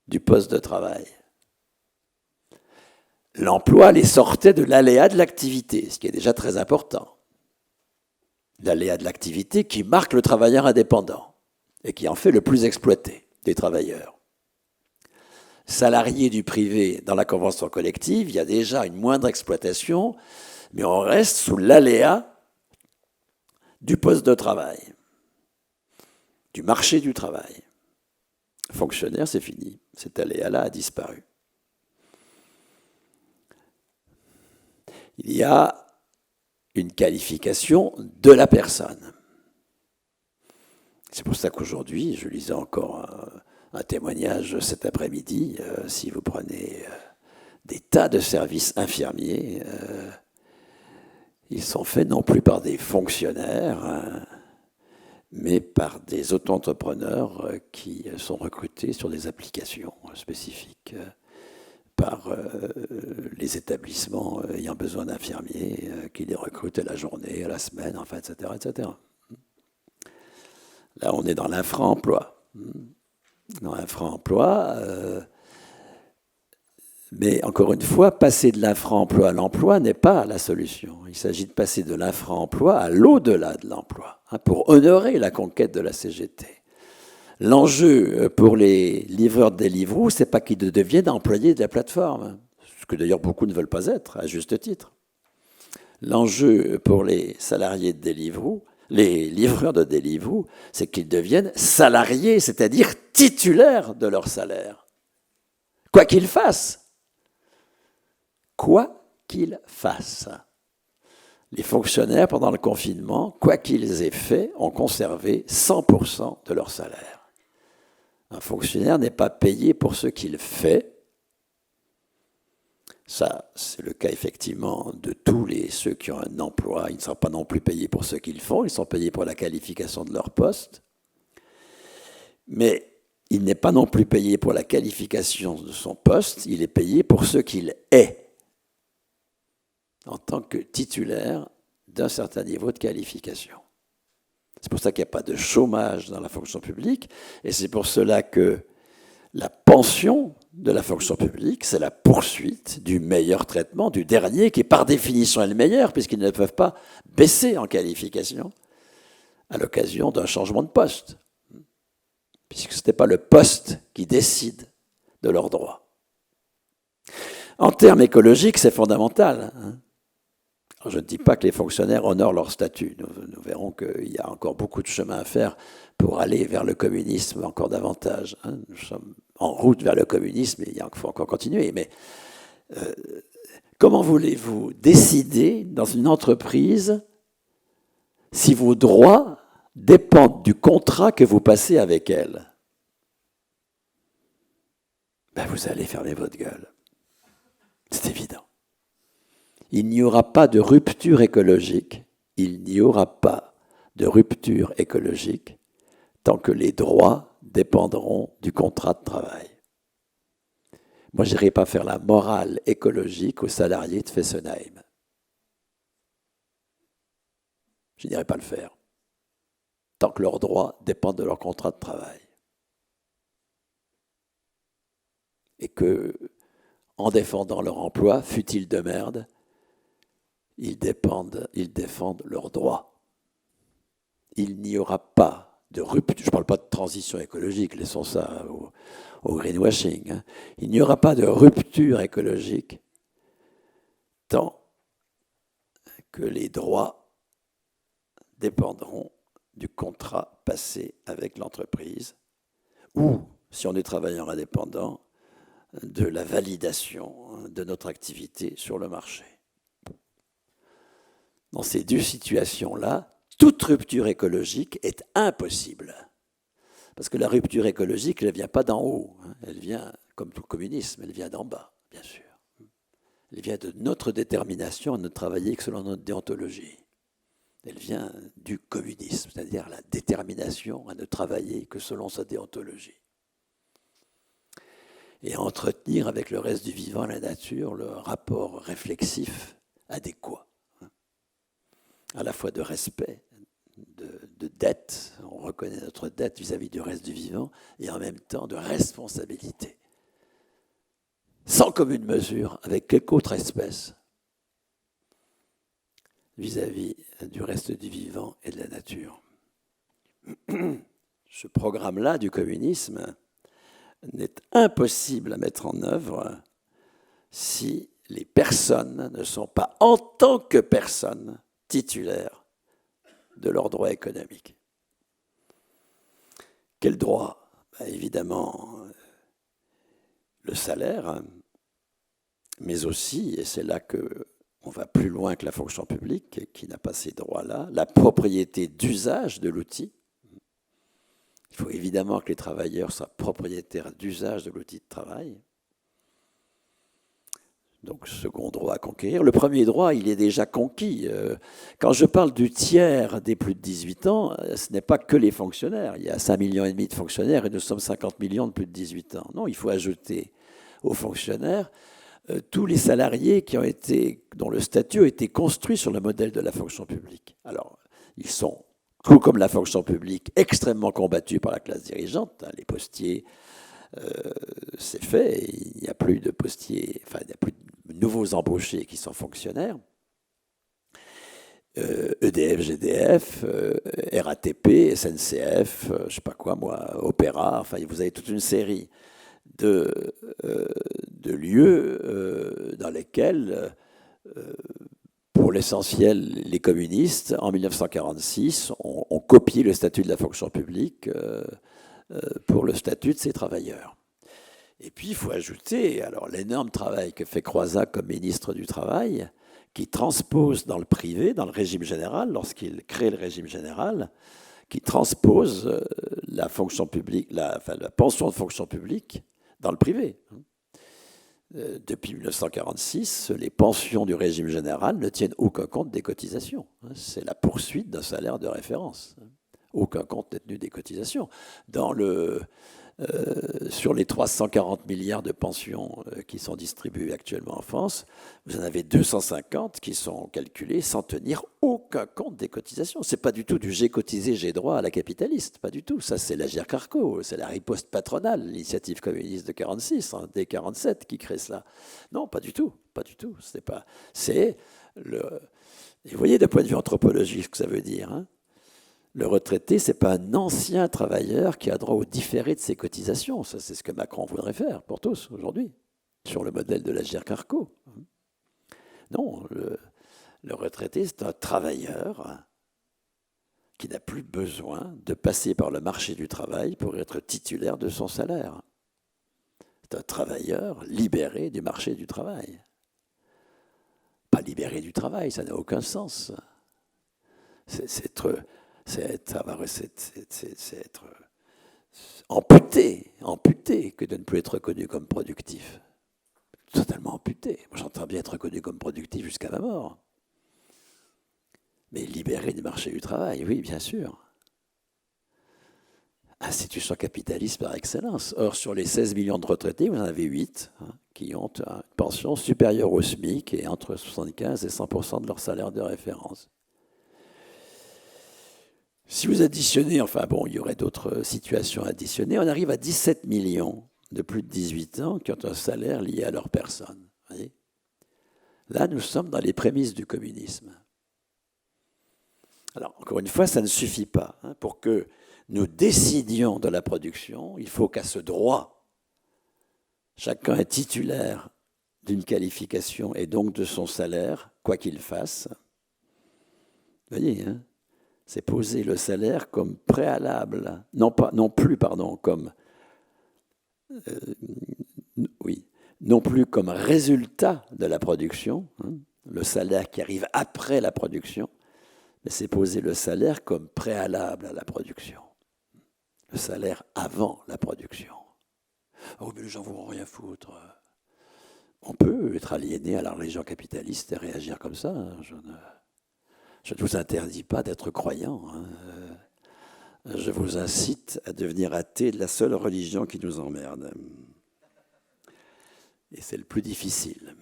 du poste de travail. L'emploi les sortait de l'aléa de l'activité, ce qui est déjà très important. L'aléa de l'activité qui marque le travailleur indépendant et qui en fait le plus exploité des travailleurs. Salariés du privé dans la convention collective, il y a déjà une moindre exploitation, mais on reste sous l'aléa du poste de travail, du marché du travail. Fonctionnaire, c'est fini. Cet aléa-là a disparu. Il y a une qualification de la personne. C'est pour ça qu'aujourd'hui, je lisais encore un témoignage cet après-midi, si vous prenez des tas de services infirmiers, ils sont faits non plus par des fonctionnaires, mais par des auto-entrepreneurs qui sont recrutés sur des applications spécifiques par les établissements ayant besoin d'infirmiers, qui les recrutent à la journée, à la semaine, enfin, etc., etc. Là, on est dans l'infra-emploi. Dans l'infra-emploi, mais encore une fois, passer de l'infra-emploi à l'emploi n'est pas la solution. Il s'agit de passer de l'infra-emploi à l'au-delà de l'emploi, pour honorer la conquête de la CGT. L'enjeu pour les livreurs de Deliveroo, c'est pas qu'ils deviennent employés de la plateforme, ce que d'ailleurs beaucoup ne veulent pas être, à juste titre. L'enjeu pour les salariés de Deliveroo, les livreurs de Deliveroo, c'est qu'ils deviennent salariés, c'est-à-dire titulaires de leur salaire. Quoi qu'ils fassent. Quoi qu'ils fassent. Les fonctionnaires, pendant le confinement, quoi qu'ils aient fait, ont conservé 100% de leur salaire. Un fonctionnaire n'est pas payé pour ce qu'il fait. Ça, c'est le cas effectivement de tous ceux qui ont un emploi. Ils ne sont pas non plus payés pour ce qu'ils font, ils sont payés pour la qualification de leur poste. Mais il n'est pas non plus payé pour la qualification de son poste, il est payé pour ce qu'il est, en tant que titulaire d'un certain niveau de qualification. C'est pour ça qu'il n'y a pas de chômage dans la fonction publique, et c'est pour cela que la pension de la fonction publique, c'est la poursuite du meilleur traitement, du dernier, qui par définition est le meilleur, puisqu'ils ne peuvent pas baisser en qualification à l'occasion d'un changement de poste, puisque ce n'est pas le poste qui décide de leurs droits. En termes écologiques, c'est fondamental. Alors, je ne dis pas que les fonctionnaires honorent leur statut. Nous verrons qu'il y a encore beaucoup de chemin à faire pour aller vers le communisme encore davantage. Nous sommes en route vers le communisme et il faut encore continuer. Mais comment voulez-vous décider dans une entreprise si vos droits dépendent du contrat que vous passez avec elle? Ben, vous allez fermer votre gueule. C'est évident. Il n'y aura pas de rupture écologique. Il n'y aura pas de rupture écologique tant que les droits dépendront du contrat de travail. Moi, je n'irai pas faire la morale écologique aux salariés de Fessenheim. Je n'irai pas le faire tant que leurs droits dépendent de leur contrat de travail. Et que, en défendant leur emploi, fût-il de merde, ils défendent leurs droits. Il n'y aura pas de rupture, je ne parle pas de transition écologique, laissons ça au greenwashing. Il n'y aura pas de rupture écologique tant que les droits dépendront du contrat passé avec l'entreprise ou, si on est travailleur indépendant, de la validation de notre activité sur le marché. Dans ces deux situations-là, toute rupture écologique est impossible. Parce que la rupture écologique, elle ne vient pas d'en haut. Elle vient, comme tout communisme, elle vient d'en bas, bien sûr. Elle vient de notre détermination à ne travailler que selon notre déontologie. Elle vient du communisme, c'est-à-dire la détermination à ne travailler que selon sa déontologie. Et à entretenir avec le reste du vivant, la nature, le rapport réflexif adéquat. À la fois de respect, de dette, on reconnaît notre dette vis-à-vis du reste du vivant, et en même temps de responsabilité. Sans commune mesure avec quelque autre espèce vis-à-vis du reste du vivant et de la nature. Ce programme-là du communisme n'est impossible à mettre en œuvre si les personnes ne sont pas, en tant que personnes, titulaires de leurs droits économiques. Quel droit ? Évidemment, le salaire, mais aussi, et c'est là qu'on va plus loin que la fonction publique, qui n'a pas ces droits-là, la propriété d'usage de l'outil. Il faut évidemment que les travailleurs soient propriétaires d'usage de l'outil de travail. Donc, second droit à conquérir. Le premier droit, il est déjà conquis. Quand je parle du tiers des plus de 18 ans, ce n'est pas que les fonctionnaires. Il y a 5,5 millions de fonctionnaires et nous sommes 50 millions de plus de 18 ans. Non, il faut ajouter aux fonctionnaires tous les salariés dont le statut a été construit sur le modèle de la fonction publique. Alors, ils sont, tout comme la fonction publique, extrêmement combattus par la classe dirigeante. Les postiers, c'est fait. Il n'y a plus de postiers, enfin, il n'y a plus de nouveaux embauchés qui sont fonctionnaires. EDF, GDF, RATP, SNCF, je ne sais pas quoi, moi, Opéra, enfin, vous avez toute une série de lieux dans lesquels, pour l'essentiel, les communistes, en 1946, ont copié le statut de la fonction publique pour le statut de ces travailleurs. Et puis, il faut ajouter alors l'énorme travail que fait Croizat comme ministre du Travail, qui transpose dans le privé, dans le régime général, lorsqu'il crée le régime général, qui transpose la fonction publique, la pension de fonction publique dans le privé. Depuis 1946, les pensions du régime général ne tiennent aucun compte des cotisations. C'est la poursuite d'un salaire de référence. Aucun compte n'est tenu des cotisations. Sur les 340 milliards de pensions qui sont distribuées actuellement en France, vous en avez 250 qui sont calculés sans tenir aucun compte des cotisations. Ce n'est pas du tout du j'ai cotisé, j'ai droit à la capitaliste, pas du tout. Ça, c'est l'Agirc Arrco, c'est la riposte patronale, l'initiative communiste de 46, dès 47 qui crée cela. Non, pas du tout, pas du tout. Et vous voyez, d'un point de vue anthropologique, ce que ça veut dire, hein. Le retraité, ce n'est pas un ancien travailleur qui a droit au différé de ses cotisations. Ça, c'est ce que Macron voudrait faire pour tous aujourd'hui, sur le modèle de l'Agirc Arrco. Non, le retraité, c'est un travailleur qui n'a plus besoin de passer par le marché du travail pour être titulaire de son salaire. C'est un travailleur libéré du marché du travail. Pas libéré du travail, ça n'a aucun sens. C'est être amputé que de ne plus être reconnu comme productif. Totalement amputé. Moi, j'entends bien être reconnu comme productif jusqu'à ma mort. Mais libéré du marché du travail, oui, bien sûr. Institution capitaliste par excellence. Or, sur les 16 millions de retraités, vous en avez 8 qui ont une pension supérieure au SMIC et entre 75 et 100% de leur salaire de référence. Si vous additionnez, il y aurait d'autres situations additionnées, on arrive à 17 millions de plus de 18 ans qui ont un salaire lié à leur personne. Voyez ? Là, nous sommes dans les prémices du communisme. Alors, encore une fois, ça ne suffit pas. Pour que nous décidions de la production, il faut qu'à ce droit, chacun est titulaire d'une qualification et donc de son salaire, quoi qu'il fasse. Vous voyez, hein, c'est poser le salaire comme préalable, non plus comme oui, non plus comme résultat de la production, hein, le salaire qui arrive après la production, mais c'est poser le salaire comme préalable à la production. Le salaire avant la production. Oh, mais les gens ne vont rien foutre. On peut être aliéné à la religion capitaliste et réagir comme ça. Hein. Je ne vous interdis pas d'être croyant. Hein. Je vous incite à devenir athée de la seule religion qui nous emmerde. Et c'est le plus difficile.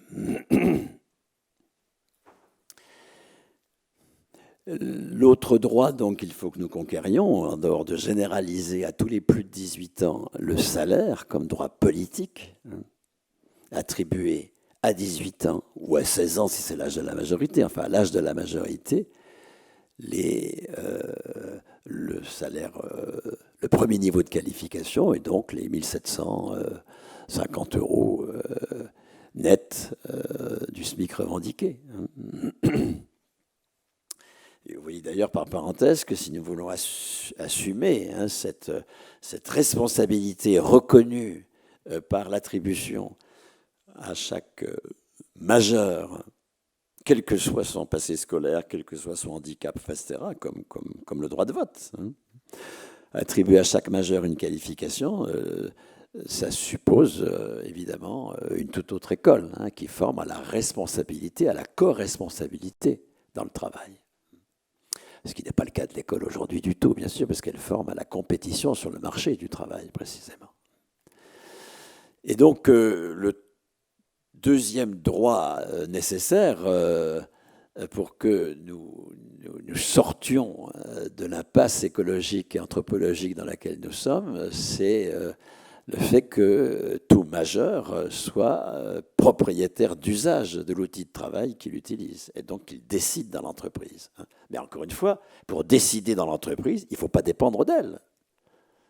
L'autre droit, donc, il faut que nous conquérions, en dehors de généraliser à tous les plus de 18 ans le salaire comme droit politique, hein, attribué à 18 ans ou à 16 ans si c'est l'âge de la majorité, enfin à l'âge de la majorité, le salaire, le premier niveau de qualification et donc les 1750 € net du SMIC revendiqué. Et vous voyez d'ailleurs par parenthèse que si nous voulons assumer hein, cette responsabilité reconnue par l'attribution à chaque majeur, quel que soit son passé scolaire, quel que soit son handicap, etc., comme le droit de vote, hein, attribuer à chaque majeur une qualification, ça suppose évidemment une toute autre école hein, qui forme à la responsabilité, à la co-responsabilité dans le travail. Ce qui n'est pas le cas de l'école aujourd'hui du tout, bien sûr, parce qu'elle forme à la compétition sur le marché du travail, précisément. Et donc, le deuxième droit nécessaire pour que nous sortions de l'impasse écologique et anthropologique dans laquelle nous sommes, c'est le fait que tout majeur soit propriétaire d'usage de l'outil de travail qu'il utilise, et donc qu'il décide dans l'entreprise. Mais encore une fois, pour décider dans l'entreprise, il ne faut pas dépendre d'elle.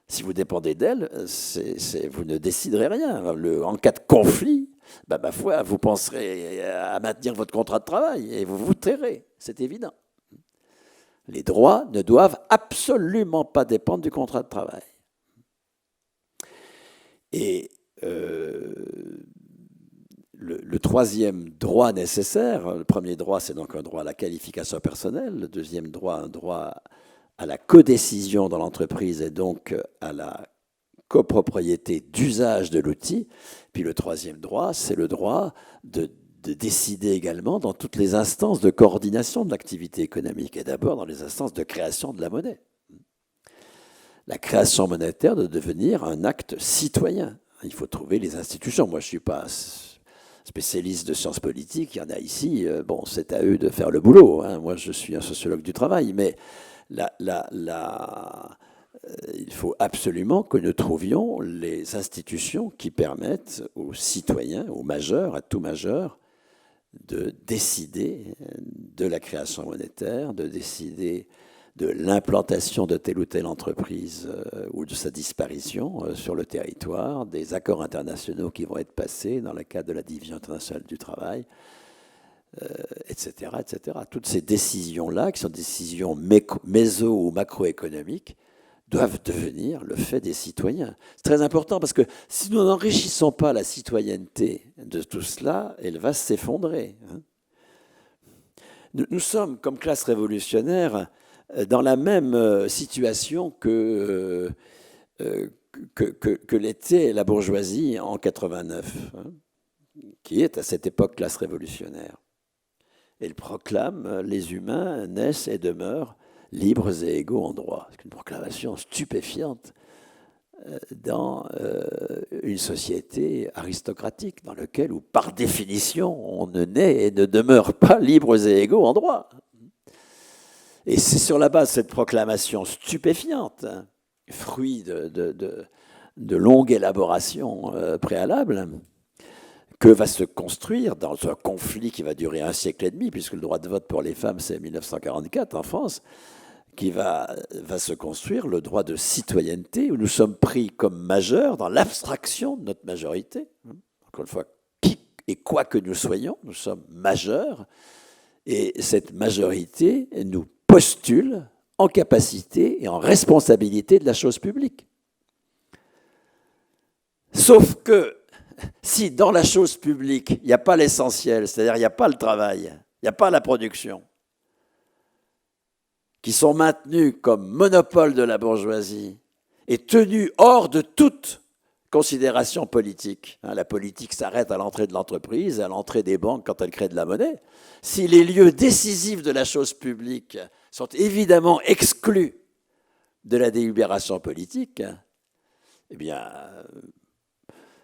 Si vous dépendez d'elle, vous ne déciderez rien. En cas de conflit, ma foi, vous penserez à maintenir votre contrat de travail et vous vous tairez, c'est évident. Les droits ne doivent absolument pas dépendre du contrat de travail. Et le troisième droit nécessaire, le premier droit, c'est donc un droit à la qualification personnelle, le deuxième droit, un droit à la codécision dans l'entreprise et donc à la copropriété d'usage de l'outil. Puis le troisième droit, c'est le droit de décider également dans toutes les instances de coordination de l'activité économique et d'abord dans les instances de création de la monnaie. La création monétaire de devenir un acte citoyen. Il faut trouver les institutions. Moi, je ne suis pas spécialiste de sciences politiques, il y en a ici, bon, c'est à eux de faire le boulot. Hein. Moi, je suis un sociologue du travail, mais il faut absolument que nous trouvions les institutions qui permettent aux citoyens, aux majeurs, à tout majeur, de décider de la création monétaire, de décider de l'implantation de telle ou telle entreprise ou de sa disparition sur le territoire, des accords internationaux qui vont être passés dans le cadre de la Division internationale du travail, etc., etc. Toutes ces décisions-là, qui sont des décisions méso- ou macroéconomiques, doivent devenir le fait des citoyens. C'est très important parce que si nous n'enrichissons pas la citoyenneté de tout cela, elle va s'effondrer. Nous sommes, comme classe révolutionnaire, dans la même situation que l'était la bourgeoisie en 89, qui est à cette époque classe révolutionnaire. Elle proclame « Les humains naissent et demeurent libres et égaux en droit ». C'est une proclamation stupéfiante dans une société aristocratique dans laquelle, où par définition, on ne naît et ne demeure pas libres et égaux en droit. Et c'est sur la base de cette proclamation stupéfiante, fruit de longues élaborations préalables, que va se construire dans un conflit qui va durer un siècle et demi, puisque le droit de vote pour les femmes, c'est 1944 en France, qui va se construire le droit de citoyenneté, où nous sommes pris comme majeurs dans l'abstraction de notre majorité. Encore une fois, qui et quoi que nous soyons, nous sommes majeurs, et cette majorité nous postule en capacité et en responsabilité de la chose publique. Sauf que si dans la chose publique, il n'y a pas l'essentiel, c'est-à-dire il n'y a pas le travail, il n'y a pas la production, qui sont maintenus comme monopole de la bourgeoisie et tenus hors de toute considération politique. La politique s'arrête à l'entrée de l'entreprise, à l'entrée des banques quand elles créent de la monnaie. Si les lieux décisifs de la chose publique sont évidemment exclus de la délibération politique, eh bien,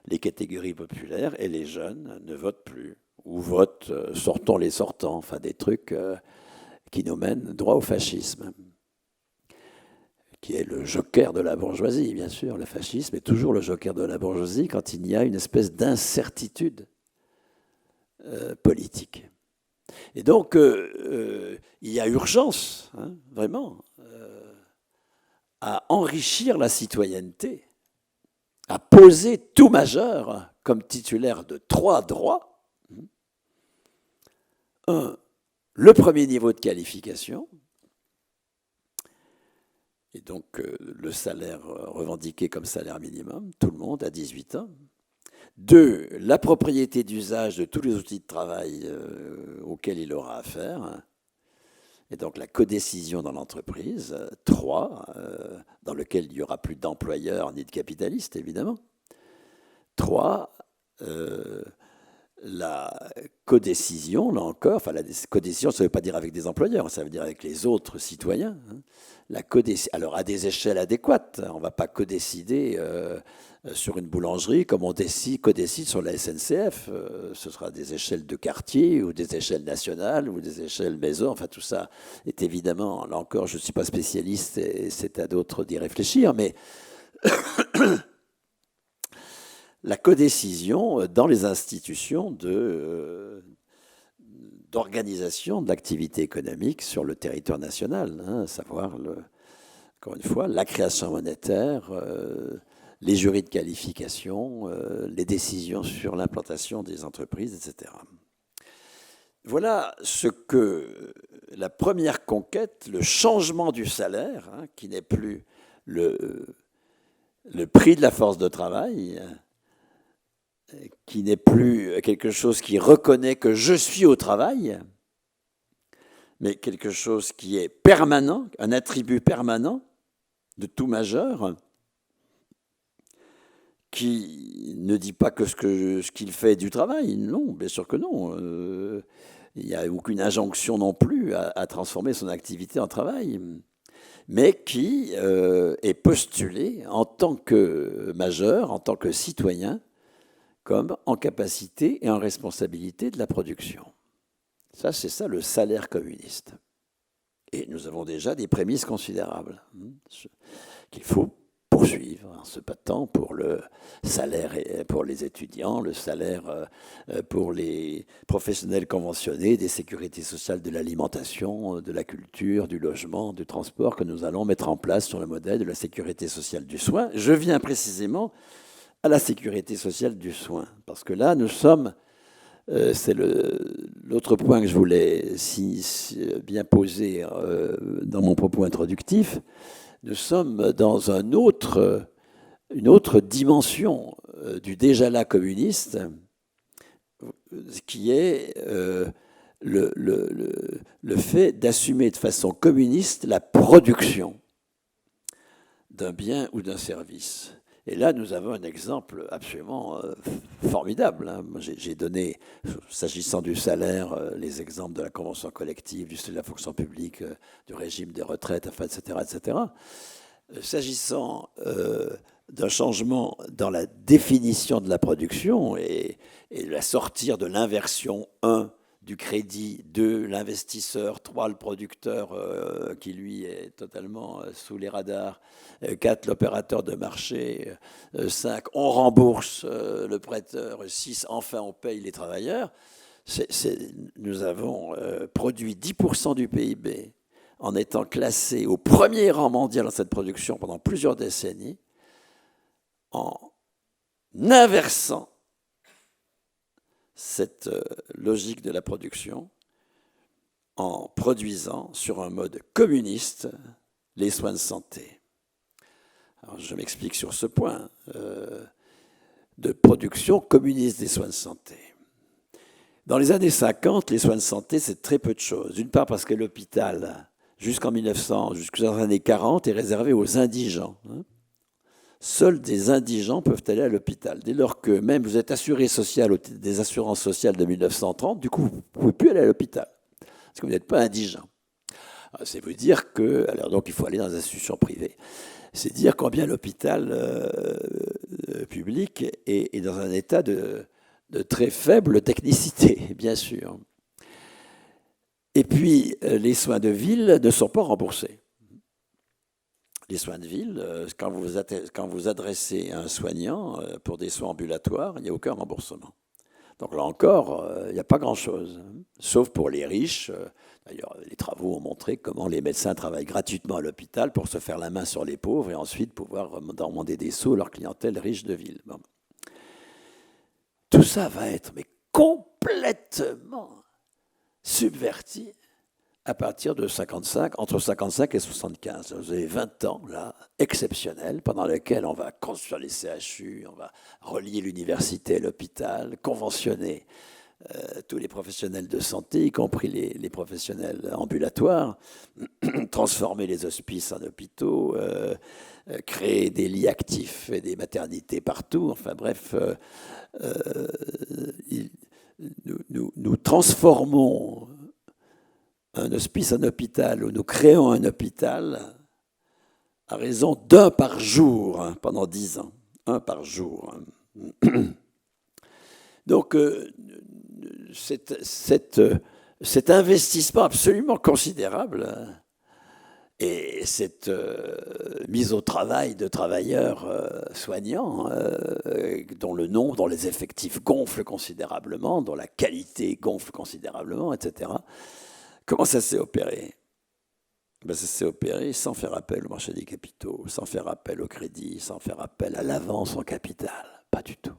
les catégories populaires et les jeunes ne votent plus, ou votent sortons les sortants, enfin des trucs qui nous mènent droit au fascisme, qui est le joker de la bourgeoisie, bien sûr. Le fascisme est toujours le joker de la bourgeoisie quand il y a une espèce d'incertitude politique. Et donc, il y a urgence, vraiment, à enrichir la citoyenneté, à poser tout majeur comme titulaire de 3 droits. Le premier niveau de qualification, et donc le salaire revendiqué comme salaire minimum, tout le monde à 18 ans. 2, la propriété d'usage de tous les outils de travail auxquels il aura affaire, et donc la codécision dans l'entreprise. 3, dans lequel il n'y aura plus d'employeurs ni de capitalistes, évidemment. 3, la codécision, là encore, enfin la codécision, ça ne veut pas dire avec des employeurs, ça veut dire avec les autres citoyens. Alors à des échelles adéquates, on ne va pas codécider sur une boulangerie comme on codécide sur la SNCF. Ce sera des échelles de quartier ou des échelles nationales ou des échelles maison. Enfin tout ça est évidemment, là encore, je ne suis pas spécialiste et c'est à d'autres d'y réfléchir, mais la codécision dans les institutions d'organisation de l'activité économique sur le territoire national, à savoir, encore une fois, la création monétaire, les jurys de qualification, les décisions sur l'implantation des entreprises, etc. Voilà ce que la première conquête, le changement du salaire, qui n'est plus le prix de la force de travail, qui n'est plus quelque chose qui reconnaît que je suis au travail, mais quelque chose qui est permanent, un attribut permanent de tout majeur, qui ne dit pas que ce qu'il fait est du travail. Non, bien sûr que non. Il n'y a aucune injonction non plus à transformer son activité en travail, mais qui est postulé en tant que majeur, en tant que citoyen, comme en capacité et en responsabilité de la production. Ça, c'est ça le salaire communiste. Et nous avons déjà des prémices considérables qu'il faut poursuivre en se battant pour le salaire pour les étudiants, le salaire pour les professionnels conventionnés, des sécurités sociales, de l'alimentation, de la culture, du logement, du transport que nous allons mettre en place sur le modèle de la sécurité sociale du soin. Je viens précisément à la sécurité sociale du soin. Parce que là, nous sommes, c'est l'autre point que je voulais bien poser dans mon propos introductif, nous sommes dans une autre dimension du déjà-là communiste, qui est le fait d'assumer de façon communiste la production d'un bien ou d'un service. Et là, nous avons un exemple absolument formidable. J'ai donné, s'agissant du salaire, les exemples de la convention collective, de la fonction publique, du régime des retraites, enfin, etc., etc. S'agissant d'un changement dans la définition de la production et la sortir de l'inversion 1 du crédit, 2 l'investisseur, 3 le producteur qui lui est totalement sous les radars, 4 l'opérateur de marché, 5 on rembourse le prêteur, 6 enfin on paye les travailleurs. Nous avons produit 10% du PIB en étant classé au premier rang mondial dans cette production pendant plusieurs décennies, en inversant cette logique de la production, en produisant sur un mode communiste les soins de santé. Alors, je m'explique sur ce point de production communiste des soins de santé. Dans les années 50, les soins de santé, c'est très peu de choses. D'une part parce que l'hôpital, jusqu'en 1900, jusqu'aux années 40, est réservé aux indigents. Seuls des indigents peuvent aller à l'hôpital. Dès lors que même vous êtes assuré social des assurances sociales de 1930, du coup, vous ne pouvez plus aller à l'hôpital, parce que vous n'êtes pas indigent. C'est vous dire que, alors donc il faut aller dans des institutions privées. C'est dire combien l'hôpital public est dans un état de très faible technicité, bien sûr. Et puis, les soins de ville ne sont pas remboursés. Les soins de ville, quand vous adressez à un soignant pour des soins ambulatoires, il n'y a aucun remboursement. Donc là encore, il n'y a pas grand-chose, sauf pour les riches. D'ailleurs, les travaux ont montré comment les médecins travaillent gratuitement à l'hôpital pour se faire la main sur les pauvres et ensuite pouvoir demander des sous à leur clientèle riche de ville. Bon. Tout ça va être complètement subverti à partir de 55, entre 55 et 75. Vous avez 20 ans, là, exceptionnels, pendant lesquels on va construire les CHU, on va relier l'université et l'hôpital, conventionner tous les professionnels de santé, y compris les professionnels ambulatoires, transformer les hospices en hôpitaux, créer des lits actifs et des maternités partout. Enfin bref, nous transformons un hospice en hôpital, où nous créons un hôpital à raison d'un par jour pendant 10 ans. Un par jour. Donc, cet investissement absolument considérable et cette mise au travail de travailleurs soignants dont le nombre, dont les effectifs gonflent considérablement, dont la qualité gonfle considérablement, etc. Comment ça s'est opéré ? Ça s'est opéré sans faire appel au marché des capitaux, sans faire appel au crédit, sans faire appel à l'avance en capital. Pas du tout.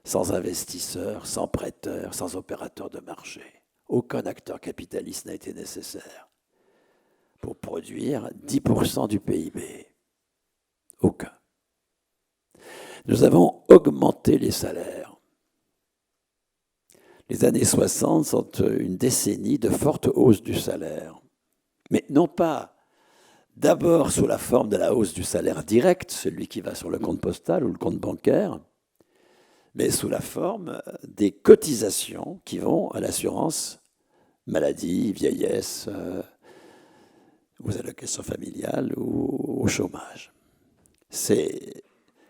Sans investisseurs, sans prêteurs, sans opérateurs de marché. Aucun acteur capitaliste n'a été nécessaire pour produire 10% du PIB. Aucun. Nous avons augmenté les salaires. Les années 60 sont une décennie de forte hausse du salaire. Mais non pas d'abord sous la forme de la hausse du salaire direct, celui qui va sur le compte postal ou le compte bancaire, mais sous la forme des cotisations qui vont à l'assurance maladie, vieillesse, aux allocations familiales ou au chômage. C'est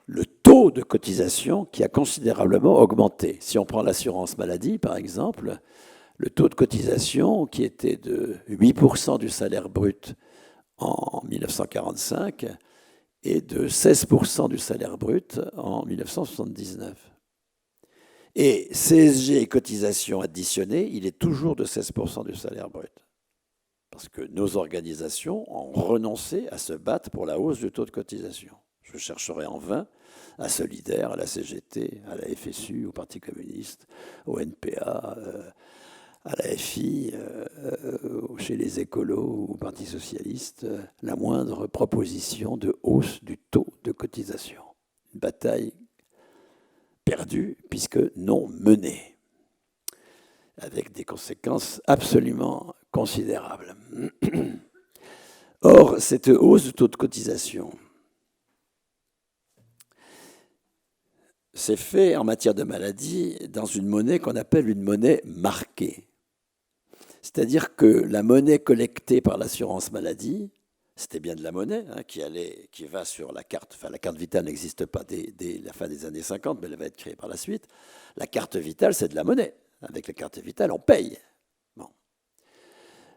le taux de cotisation qui a considérablement augmenté. Si on prend l'assurance maladie, par exemple, le taux de cotisation qui était de 8% du salaire brut en 1945 est de 16% du salaire brut en 1979. Et CSG et cotisations additionnées, il est toujours de 16% du salaire brut. Parce que nos organisations ont renoncé à se battre pour la hausse du taux de cotisation. Je chercherai en vain à Solidaire, à la CGT, à la FSU, au Parti communiste, au NPA, à la FI, chez les écolos, au Parti socialiste, la moindre proposition de hausse du taux de cotisation. Une bataille perdue puisque non menée, avec des conséquences absolument considérables. Or, cette hausse du taux de cotisation s'est faite en matière de maladie dans une monnaie qu'on appelle une monnaie marquée. C'est-à-dire que la monnaie collectée par l'assurance maladie, c'était bien de la monnaie qui va sur la carte. Enfin, la carte vitale n'existe pas dès la fin des années 50, mais elle va être créée par la suite. La carte vitale, c'est de la monnaie. Avec la carte vitale, on paye. Bon.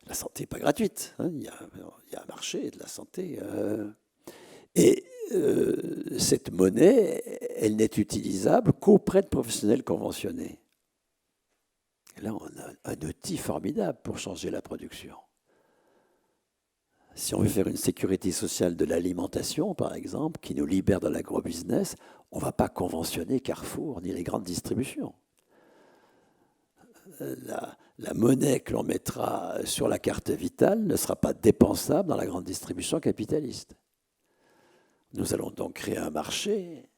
La santé n'est pas gratuite. Il y a un marché de la santé. Et cette monnaie, elle n'est utilisable qu'auprès de professionnels conventionnés. Et là, on a un outil formidable pour changer la production. Si on veut faire une sécurité sociale de l'alimentation, par exemple, qui nous libère de l'agrobusiness, on ne va pas conventionner Carrefour ni les grandes distributions. la monnaie que l'on mettra sur la carte vitale ne sera pas dépensable dans la grande distribution capitaliste. Nous allons donc créer un marché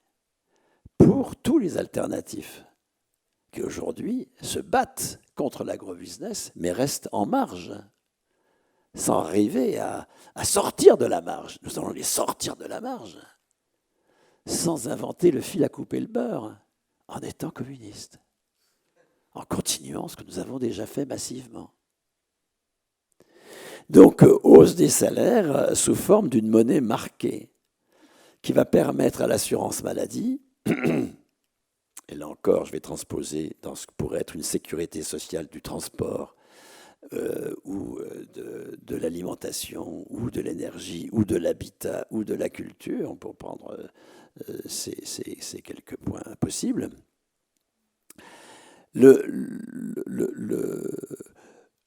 pour tous les alternatifs qui aujourd'hui se battent contre l'agrobusiness, mais restent en marge, sans arriver à sortir de la marge. Nous allons les sortir de la marge, sans inventer le fil à couper le beurre, en étant communistes, en continuant ce que nous avons déjà fait massivement. Donc, hausse des salaires sous forme d'une monnaie marquée, qui va permettre à l'assurance maladie, et là encore, je vais transposer dans ce que pourrait être une sécurité sociale du transport, ou de l'alimentation, ou de l'énergie, ou de l'habitat, ou de la culture, pour prendre ces quelques points possibles.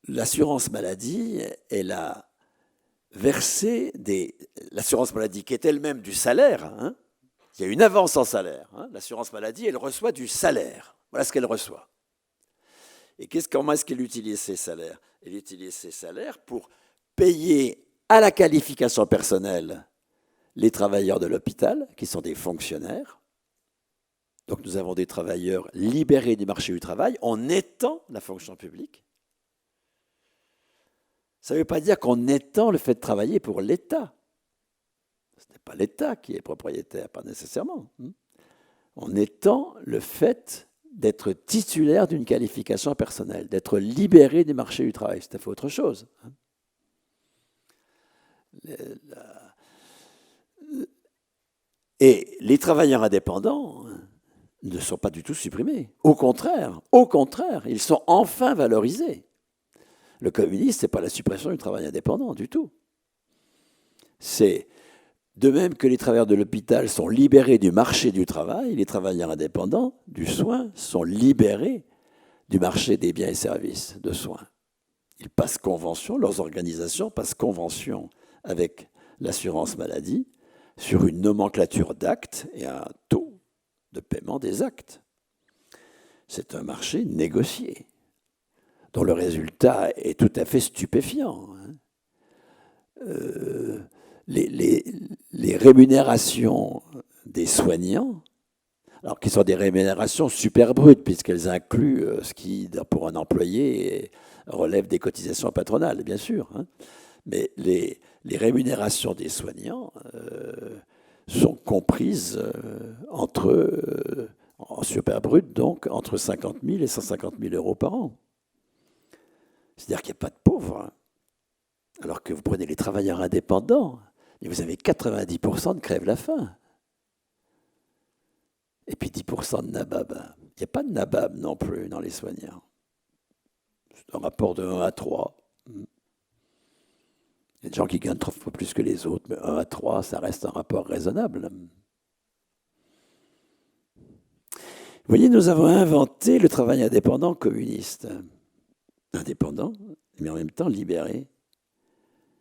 L'assurance maladie, elle a versé l'assurance maladie qui est elle-même du salaire, hein. Il y a une avance en salaire. Hein. L'assurance maladie, elle reçoit du salaire. Voilà ce qu'elle reçoit. Et comment est-ce qu'elle utilise ces salaires? Elle utilise ces salaires pour payer à la qualification personnelle les travailleurs de l'hôpital, qui sont des fonctionnaires. Donc nous avons des travailleurs libérés du marché du travail en étend la fonction publique. Ça ne veut pas dire qu'on étend le fait de travailler pour l'État. Ce n'est pas l'État qui est propriétaire, pas nécessairement. On étend le fait d'être titulaire d'une qualification personnelle, d'être libéré du marché du travail. C'est à fait autre chose. Et les travailleurs indépendants ne sont pas du tout supprimés. Au contraire, ils sont enfin valorisés. Le communisme, ce n'est pas la suppression du travail indépendant du tout. C'est de même que les travailleurs de l'hôpital sont libérés du marché du travail, les travailleurs indépendants du soin sont libérés du marché des biens et services de soins. Ils passent convention, leurs organisations passent convention avec l'assurance maladie sur une nomenclature d'actes et un taux de paiement des actes. C'est un marché négocié, dont le résultat est tout à fait stupéfiant. Les rémunérations des soignants, alors qui sont des rémunérations super brutes, puisqu'elles incluent ce qui, pour un employé, relève des cotisations patronales, bien sûr. Mais les rémunérations des soignants sont comprises en super brut, donc entre 50 000 et 150 000 euros par an. C'est-à-dire qu'il n'y a pas de pauvres. Alors que vous prenez les travailleurs indépendants, et vous avez 90% de crève-la-faim. Et puis 10% de nabab. Il n'y a pas de nabab non plus dans les soignants. C'est un rapport de 1 à 3. Il y a des gens qui gagnent 3 fois plus que les autres, mais 1 à 3, ça reste un rapport raisonnable. Vous voyez, nous avons inventé le travail indépendant communiste. Indépendant, mais en même temps libéré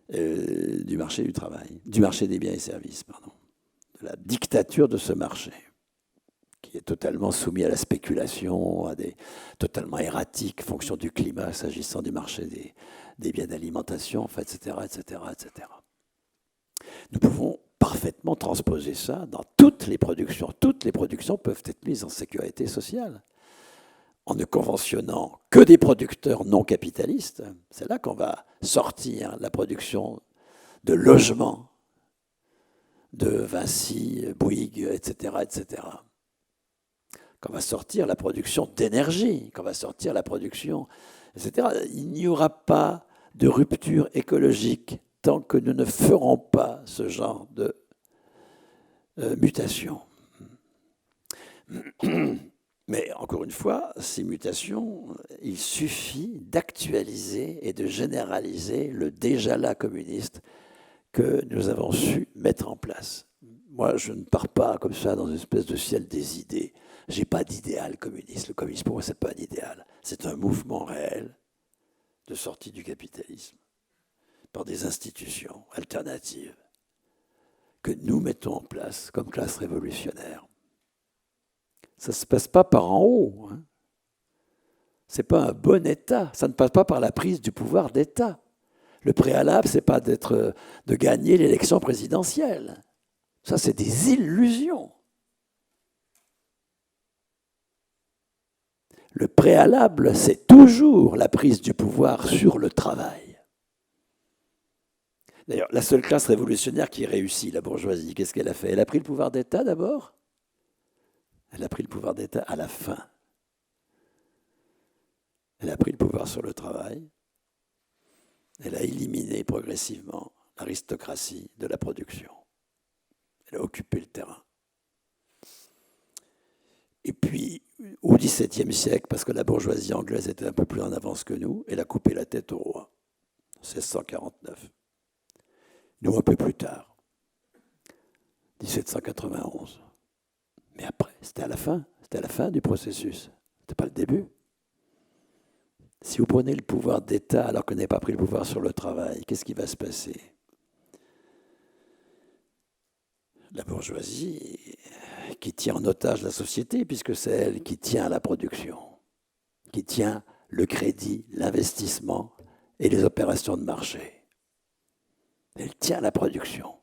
du marché du travail, du marché des biens et services, pardon, de la dictature de ce marché, qui est totalement soumis à la spéculation, totalement erratique, fonction du climat, s'agissant du marché des biens d'alimentation, enfin, etc., etc., etc. Nous pouvons parfaitement transposer ça dans toutes les productions. Toutes les productions peuvent être mises en sécurité sociale, en ne conventionnant que des producteurs non capitalistes. C'est là qu'on va sortir la production de logements de Vinci, Bouygues, etc., etc. Qu'on va sortir la production d'énergie, qu'on va sortir la production, etc. Il n'y aura pas de rupture écologique tant que nous ne ferons pas ce genre de mutation. Mais encore une fois, ces mutations, il suffit d'actualiser et de généraliser le déjà là communiste que nous avons su mettre en place. Moi, je ne pars pas comme ça dans une espèce de ciel des idées. Je n'ai pas d'idéal communiste. Le communisme, pour moi, ce n'est pas un idéal. C'est un mouvement réel de sortie du capitalisme par des institutions alternatives que nous mettons en place comme classe révolutionnaire. Ça ne se passe pas par en haut. Ce n'est pas un bon État. Ça ne passe pas par la prise du pouvoir d'État. Le préalable, ce n'est pas de gagner l'élection présidentielle. Ça, c'est des illusions. Le préalable, c'est toujours la prise du pouvoir sur le travail. D'ailleurs, la seule classe révolutionnaire qui réussit, la bourgeoisie, qu'est-ce qu'elle a fait? Elle a pris le pouvoir d'État d'abord. Elle a pris le pouvoir d'État à la fin. Elle a pris le pouvoir sur le travail. Elle a éliminé progressivement l'aristocratie de la production. Elle a occupé le terrain. Et puis, au XVIIe siècle, parce que la bourgeoisie anglaise était un peu plus en avance que nous, elle a coupé la tête au roi, en 1649. Nous, un peu plus tard, 1791. Mais après, c'était à la fin du processus. C'était pas le début. Si vous prenez le pouvoir d'État alors qu'on n'a pas pris le pouvoir sur le travail, qu'est-ce qui va se passer? La bourgeoisie qui tient en otage la société, puisque c'est elle qui tient la production, qui tient le crédit, l'investissement et les opérations de marché. Elle tient la production.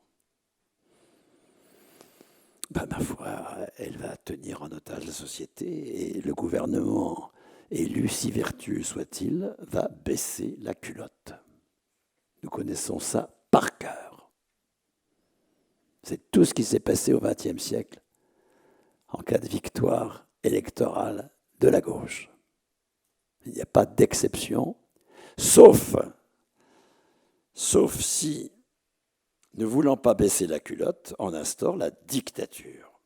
Ben, ma foi, elle va tenir en otage la société et le gouvernement, élu si vertueux soit-il, va baisser la culotte. Nous connaissons ça par cœur. C'est tout ce qui s'est passé au XXe siècle en cas de victoire électorale de la gauche. Il n'y a pas d'exception, sauf si, ne voulant pas baisser la culotte, on instaure la dictature,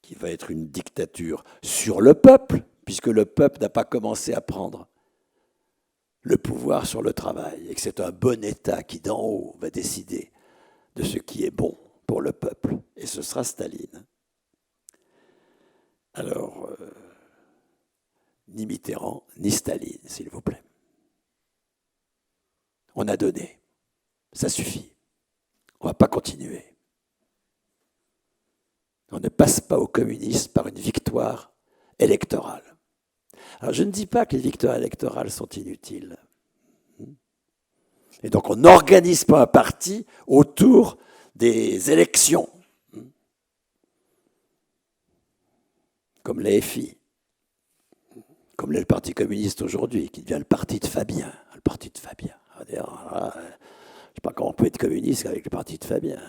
qui va être une dictature sur le peuple, puisque le peuple n'a pas commencé à prendre le pouvoir sur le travail, et que c'est un bon État qui, d'en haut, va décider de ce qui est bon pour le peuple, et ce sera Staline. Alors, ni Mitterrand, ni Staline, s'il vous plaît. On a donné, ça suffit. On ne va pas continuer. On ne passe pas au communisme par une victoire électorale. Alors, je ne dis pas que les victoires électorales sont inutiles. Et donc, on n'organise pas un parti autour des élections, comme les FI, comme le Parti communiste aujourd'hui, qui devient le parti de Fabien. Le parti de Fabien. Je ne sais pas comment on peut être communiste avec le parti de Fabien.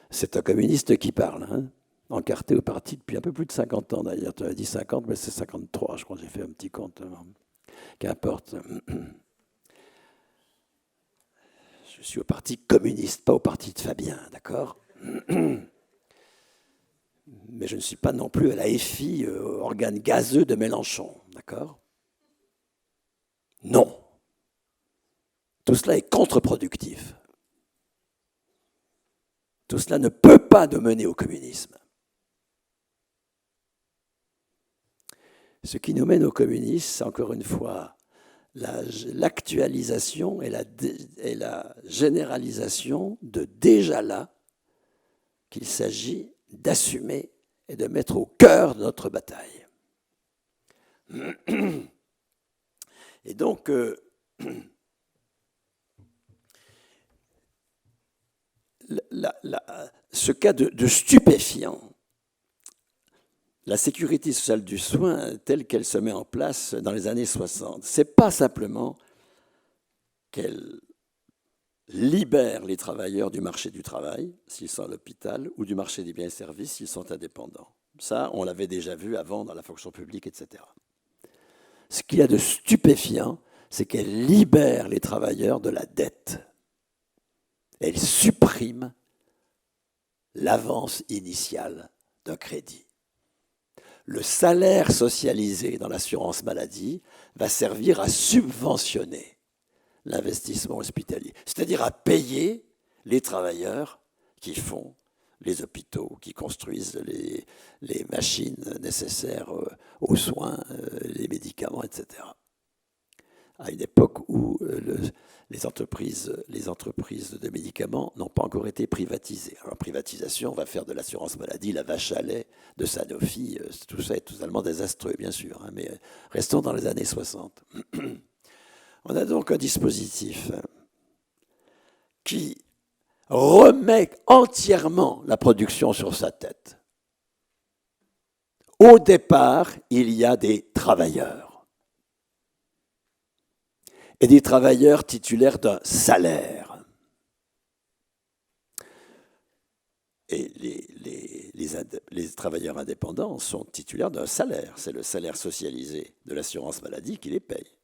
C'est un communiste qui parle, hein, encarté au parti depuis un peu plus de 50 ans d'ailleurs. Tu as dit 50, mais c'est 53, je crois que j'ai fait un petit compte. Qu'importe. Je suis au parti communiste, pas au parti de Fabien, d'accord? Mais je ne suis pas non plus à la FI, organe gazeux de Mélenchon, d'accord? Non. Tout cela est contre-productif. Tout cela ne peut pas nous mener au communisme. Ce qui nous mène au communisme, c'est encore une fois l'actualisation et la généralisation de déjà là qu'il s'agit d'assumer et de mettre au cœur de notre bataille. Et donc, ce cas de stupéfiant, la sécurité sociale du soin telle qu'elle se met en place dans les années 60, ce n'est pas simplement qu'elle libère les travailleurs du marché du travail, s'ils sont à l'hôpital, ou du marché des biens et services, s'ils sont indépendants. Ça, on l'avait déjà vu avant dans la fonction publique, etc. Ce qu'il y a de stupéfiant, c'est qu'elle libère les travailleurs de la dette. Elle supprime l'avance initiale d'un crédit. Le salaire socialisé dans l'assurance maladie va servir à subventionner l'investissement hospitalier, c'est-à-dire à payer les travailleurs qui font les hôpitaux, qui construisent les machines nécessaires aux soins, les médicaments, etc. à une époque où les entreprises de médicaments n'ont pas encore été privatisées. Alors, privatisation, on va faire de l'assurance maladie la vache à lait de Sanofi. Tout ça est totalement désastreux, bien sûr, hein, mais restons dans les années 60. On a donc un dispositif qui remet entièrement la production sur sa tête. Au départ, il y a des travailleurs. Et des travailleurs titulaires d'un salaire. Et les travailleurs indépendants sont titulaires d'un salaire. C'est le salaire socialisé de l'assurance maladie qui les paye.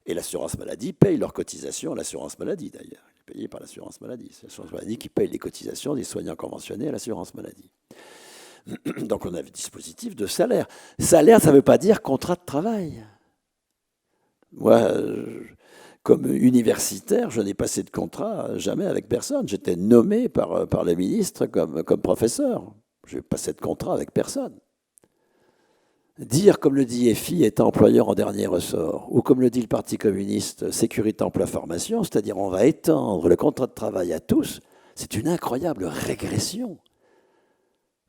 Et l'assurance maladie paye leurs cotisations à l'assurance maladie, d'ailleurs. Il est payé par l'assurance maladie. C'est l'assurance maladie qui paye les cotisations des soignants conventionnés à l'assurance maladie. Donc on a un dispositif de salaire. Salaire, ça ne veut pas dire contrat de travail. Moi, comme universitaire, je n'ai passé de contrat jamais avec personne. J'étais nommé par les ministres comme professeur. Je n'ai passé de contrat avec personne. Dire, comme le dit FI, État employeur en dernier ressort, ou comme le dit le Parti communiste, sécurité, emploi, formation, c'est-à-dire on va étendre le contrat de travail à tous, c'est une incroyable régression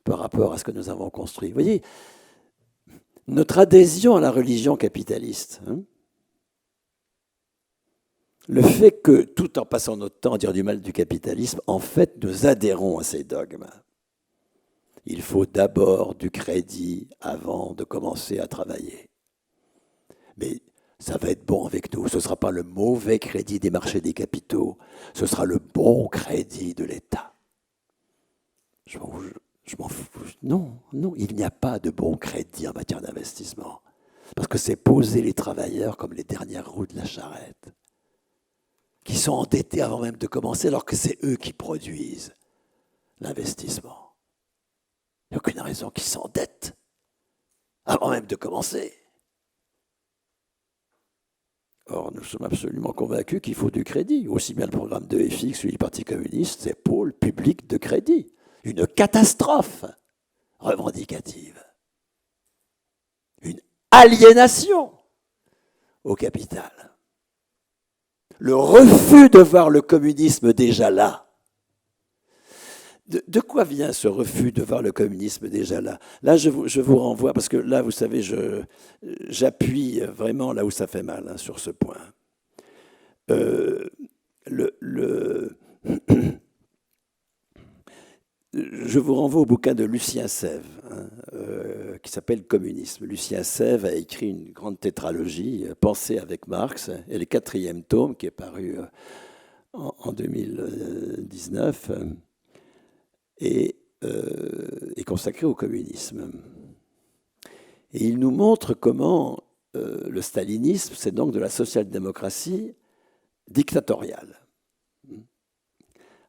par rapport à ce que nous avons construit. Vous voyez, notre adhésion à la religion capitaliste, le fait que, tout en passant notre temps à dire du mal du capitalisme, en fait, nous adhérons à ces dogmes. Il faut d'abord du crédit avant de commencer à travailler. Mais ça va être bon avec nous. Ce ne sera pas le mauvais crédit des marchés des capitaux, ce sera le bon crédit de l'État. Je m'en fous. Non, il n'y a pas de bon crédit en matière d'investissement. Parce que c'est poser les travailleurs comme les dernières roues de la charrette, qui sont endettés avant même de commencer, alors que c'est eux qui produisent l'investissement. Il n'y a aucune raison qu'ils s'endettent avant même de commencer. Or, nous sommes absolument convaincus qu'il faut du crédit. Aussi bien le programme de FI que celui du Parti communiste, c'est pôle public de crédit. Une catastrophe revendicative. Une aliénation au capital. Le refus de voir le communisme déjà là. De quoi vient ce refus de voir le communisme déjà là? Là, je vous renvoie, parce que là, vous savez, j'appuie vraiment là où ça fait mal, sur ce point. Je vous renvoie au bouquin de Lucien Sève, qui s'appelle Communisme. Lucien Sève a écrit une grande tétralogie, Pensée avec Marx, et le 4e tome, qui est paru en 2019, est consacré au communisme. Et il nous montre comment le stalinisme, c'est donc de la social-démocratie dictatoriale.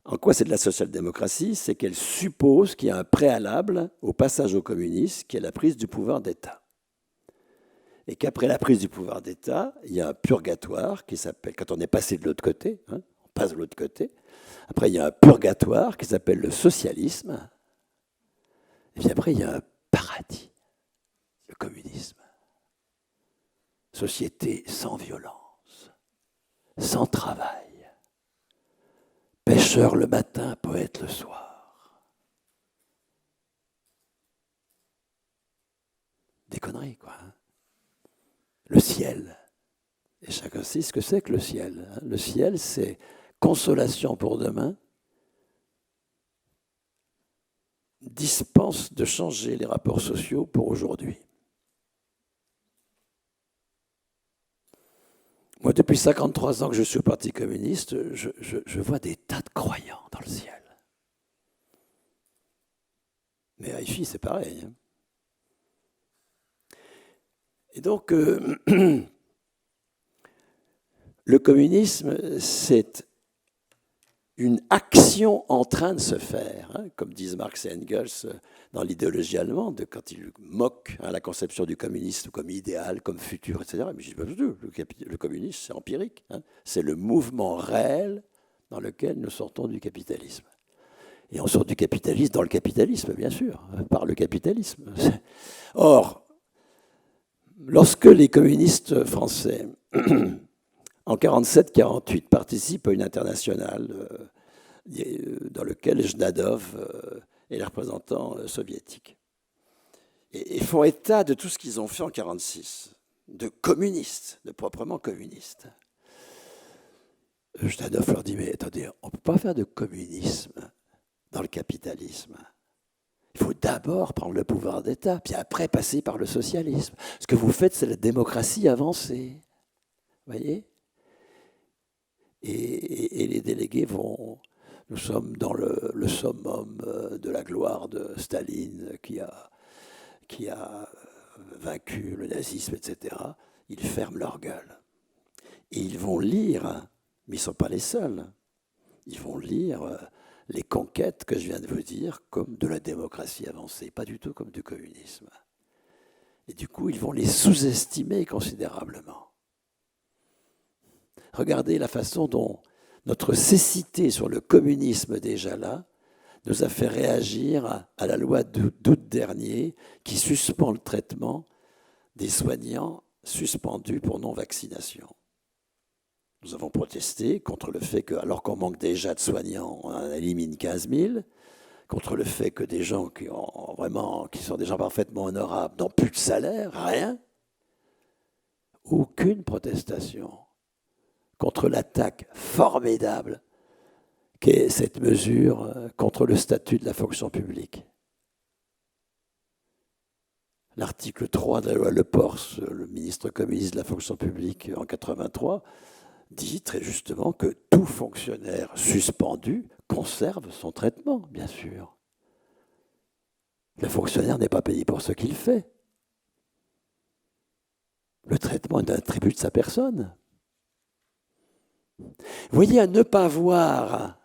En quoi c'est de la social-démocratie? C'est qu'elle suppose qu'il y a un préalable au passage au communisme, qui est la prise du pouvoir d'État. Et qu'après la prise du pouvoir d'État, il y a un purgatoire qui s'appelle, quand on est passé de l'autre côté, on passe de l'autre côté, après, il y a un purgatoire qui s'appelle le socialisme. Et puis après, il y a un paradis, le communisme. Société sans violence, sans travail. Pêcheur le matin, poète le soir. Des conneries, quoi. Le ciel. Et chacun sait ce que c'est que le ciel. Le ciel, c'est consolation pour demain, dispense de changer les rapports sociaux pour aujourd'hui. Moi, depuis 53 ans que je suis au Parti communiste, je vois des tas de croyants dans le ciel. Mais à IFI, c'est pareil. Et donc, le communisme, c'est une action en train de se faire, comme disent Marx et Engels dans l'idéologie allemande, quand ils moquent la conception du communisme comme idéal, comme futur, etc. Mais je dis pas du tout, le communisme, c'est empirique. C'est le mouvement réel dans lequel nous sortons du capitalisme. Et on sort du capitalisme dans le capitalisme, bien sûr, par le capitalisme. Or, Lorsque les communistes français, en 47-48, participent à une internationale dans laquelle Jnadov est le représentant soviétique, et font état de tout ce qu'ils ont fait en 1946, de communistes, de proprement communistes. Jnadov leur dit, mais attendez, on ne peut pas faire de communisme dans le capitalisme. Il faut d'abord prendre le pouvoir d'État, puis après passer par le socialisme. Ce que vous faites, c'est la démocratie avancée. Vous voyez ? Et les délégués vont... Nous sommes dans le summum de la gloire de Staline qui a vaincu le nazisme, etc. Ils ferment leur gueule. Et ils vont lire, mais ils ne sont pas les seuls, ils vont lire les conquêtes que je viens de vous dire comme de la démocratie avancée, pas du tout comme du communisme. Et du coup, ils vont les sous-estimer considérablement. Regardez la façon dont notre cécité sur le communisme déjà là nous a fait réagir à la loi d'août dernier qui suspend le traitement des soignants suspendus pour non-vaccination. Nous avons protesté contre le fait que, alors qu'on manque déjà de soignants, on en élimine 15 000, contre le fait que des gens qui sont des gens parfaitement honorables n'ont plus de salaire, rien. Aucune protestation contre l'attaque formidable qu'est cette mesure contre le statut de la fonction publique. L'article 3 de la loi Lepors, le ministre communiste de la fonction publique en 1983, dit très justement que tout fonctionnaire suspendu conserve son traitement, bien sûr. Le fonctionnaire n'est pas payé pour ce qu'il fait. Le traitement est un attribut de sa personne. Vous voyez, à ne pas voir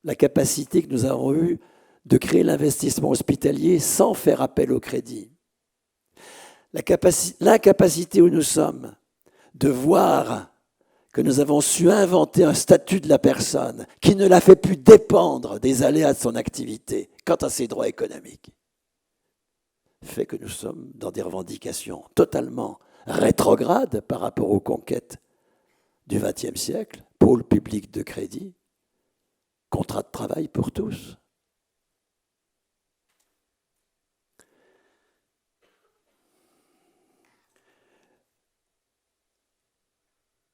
la capacité que nous avons eue de créer l'investissement hospitalier sans faire appel au crédit. L'incapacité où nous sommes de voir que nous avons su inventer un statut de la personne qui ne la fait plus dépendre des aléas de son activité quant à ses droits économiques, fait que nous sommes dans des revendications totalement rétrogrades par rapport aux conquêtes du XXe siècle, pôle public de crédit, contrat de travail pour tous.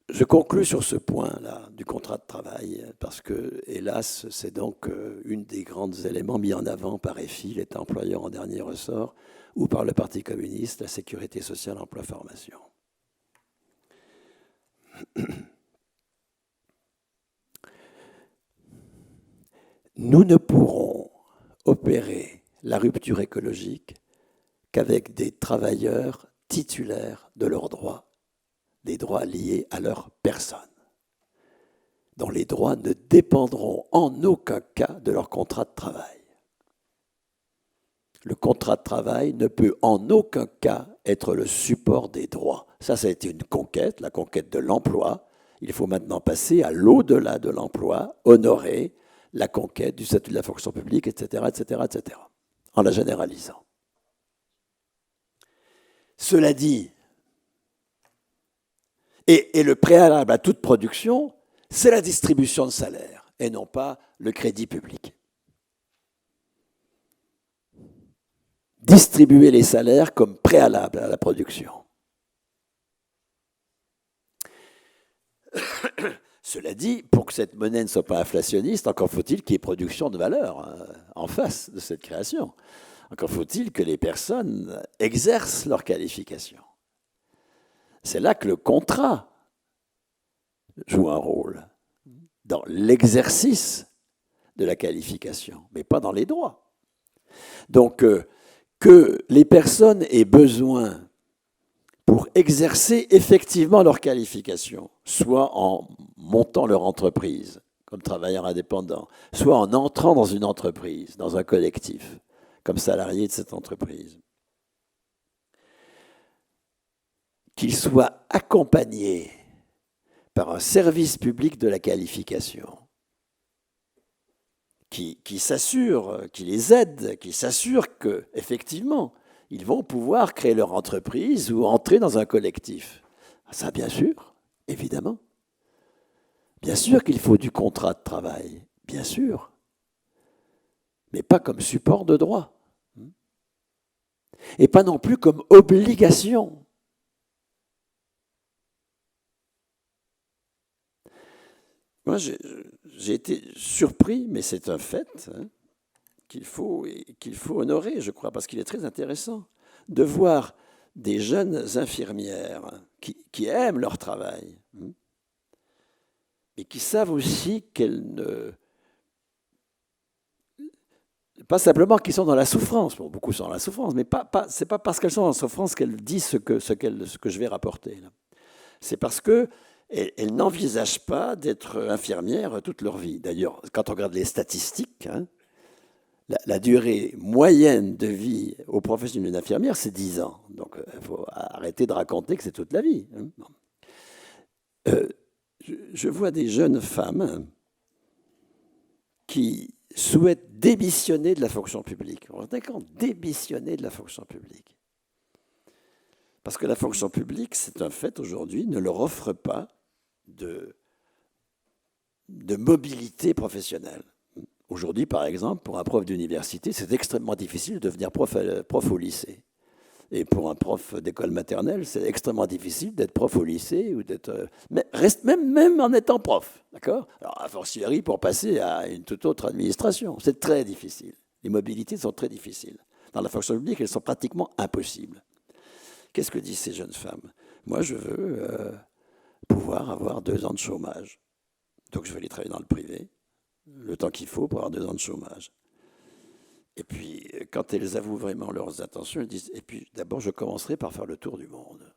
Je conclus sur ce point-là du contrat de travail parce que, hélas, c'est donc une des grands éléments mis en avant par EFI, l'État employeur en dernier ressort, ou par le Parti communiste, la sécurité sociale, emploi, formation. Nous ne pourrons opérer la rupture écologique qu'avec des travailleurs titulaires de leurs droits, des droits liés à leur personne, dont les droits ne dépendront en aucun cas de leur contrat de travail. Le contrat de travail ne peut en aucun cas être le support des droits. Ça a été une conquête, la conquête de l'emploi. Il faut maintenant passer à l'au-delà de l'emploi, honorer la conquête du statut de la fonction publique, etc., etc., etc., en la généralisant. Cela dit, et le préalable à toute production, c'est la distribution de salaire et non pas le crédit public. Distribuer les salaires comme préalable à la production. Cela dit, pour que cette monnaie ne soit pas inflationniste, encore faut-il qu'il y ait production de valeur en face de cette création. Encore faut-il que les personnes exercent leur qualification. C'est là que le contrat joue un rôle, dans l'exercice de la qualification, mais pas dans les droits. Donc, que les personnes aient besoin, pour exercer effectivement leur qualification, soit en montant leur entreprise comme travailleur indépendant, soit en entrant dans une entreprise, dans un collectif, comme salarié de cette entreprise, qu'ils soient accompagnés par un service public de la qualification qui s'assure, qui les aide, qui s'assure qu'effectivement, ils vont pouvoir créer leur entreprise ou entrer dans un collectif. Ça, bien sûr, évidemment. Bien sûr qu'il faut du contrat de travail, bien sûr, mais pas comme support de droit. Et pas non plus comme obligation. Moi, j'ai été surpris, mais c'est un fait, hein, qu'il faut honorer, je crois, parce qu'il est très intéressant de voir des jeunes infirmières qui aiment leur travail, et qui savent aussi qu'elles ne... Pas simplement qu'ils sont dans la souffrance, bon, beaucoup sont dans la souffrance, mais ce n'est pas parce qu'elles sont dans la souffrance qu'elles disent ce que je vais rapporter. Là. C'est parce qu'elles n'envisagent pas d'être infirmières toute leur vie. D'ailleurs, quand on regarde les statistiques, hein, la durée moyenne de vie aux professions d'une infirmière, c'est 10 ans. Donc, il faut arrêter de raconter que c'est toute la vie. Hein. Je vois des jeunes femmes qui souhaitent démissionner de la fonction publique. On est d'accord, démissionner de la fonction publique. Parce que la fonction publique, c'est un fait aujourd'hui, ne leur offre pas de mobilité professionnelle. Aujourd'hui, par exemple, pour un prof d'université, c'est extrêmement difficile de devenir prof au lycée. Et pour un prof d'école maternelle, c'est extrêmement difficile d'être prof au lycée ou d'être, mais reste même en étant prof, d'accord ? Alors, a fortiori pour passer à une toute autre administration, c'est très difficile. Les mobilités sont très difficiles. Dans la fonction publique, elles sont pratiquement impossibles. Qu'est-ce que disent ces jeunes femmes ? Moi, je veux pouvoir avoir 2 ans de chômage. Donc, je vais aller travailler dans le privé, le temps qu'il faut pour avoir 2 ans de chômage. Et puis, quand elles avouent vraiment leurs intentions, elles disent « Et puis, d'abord, je commencerai par faire le tour du monde.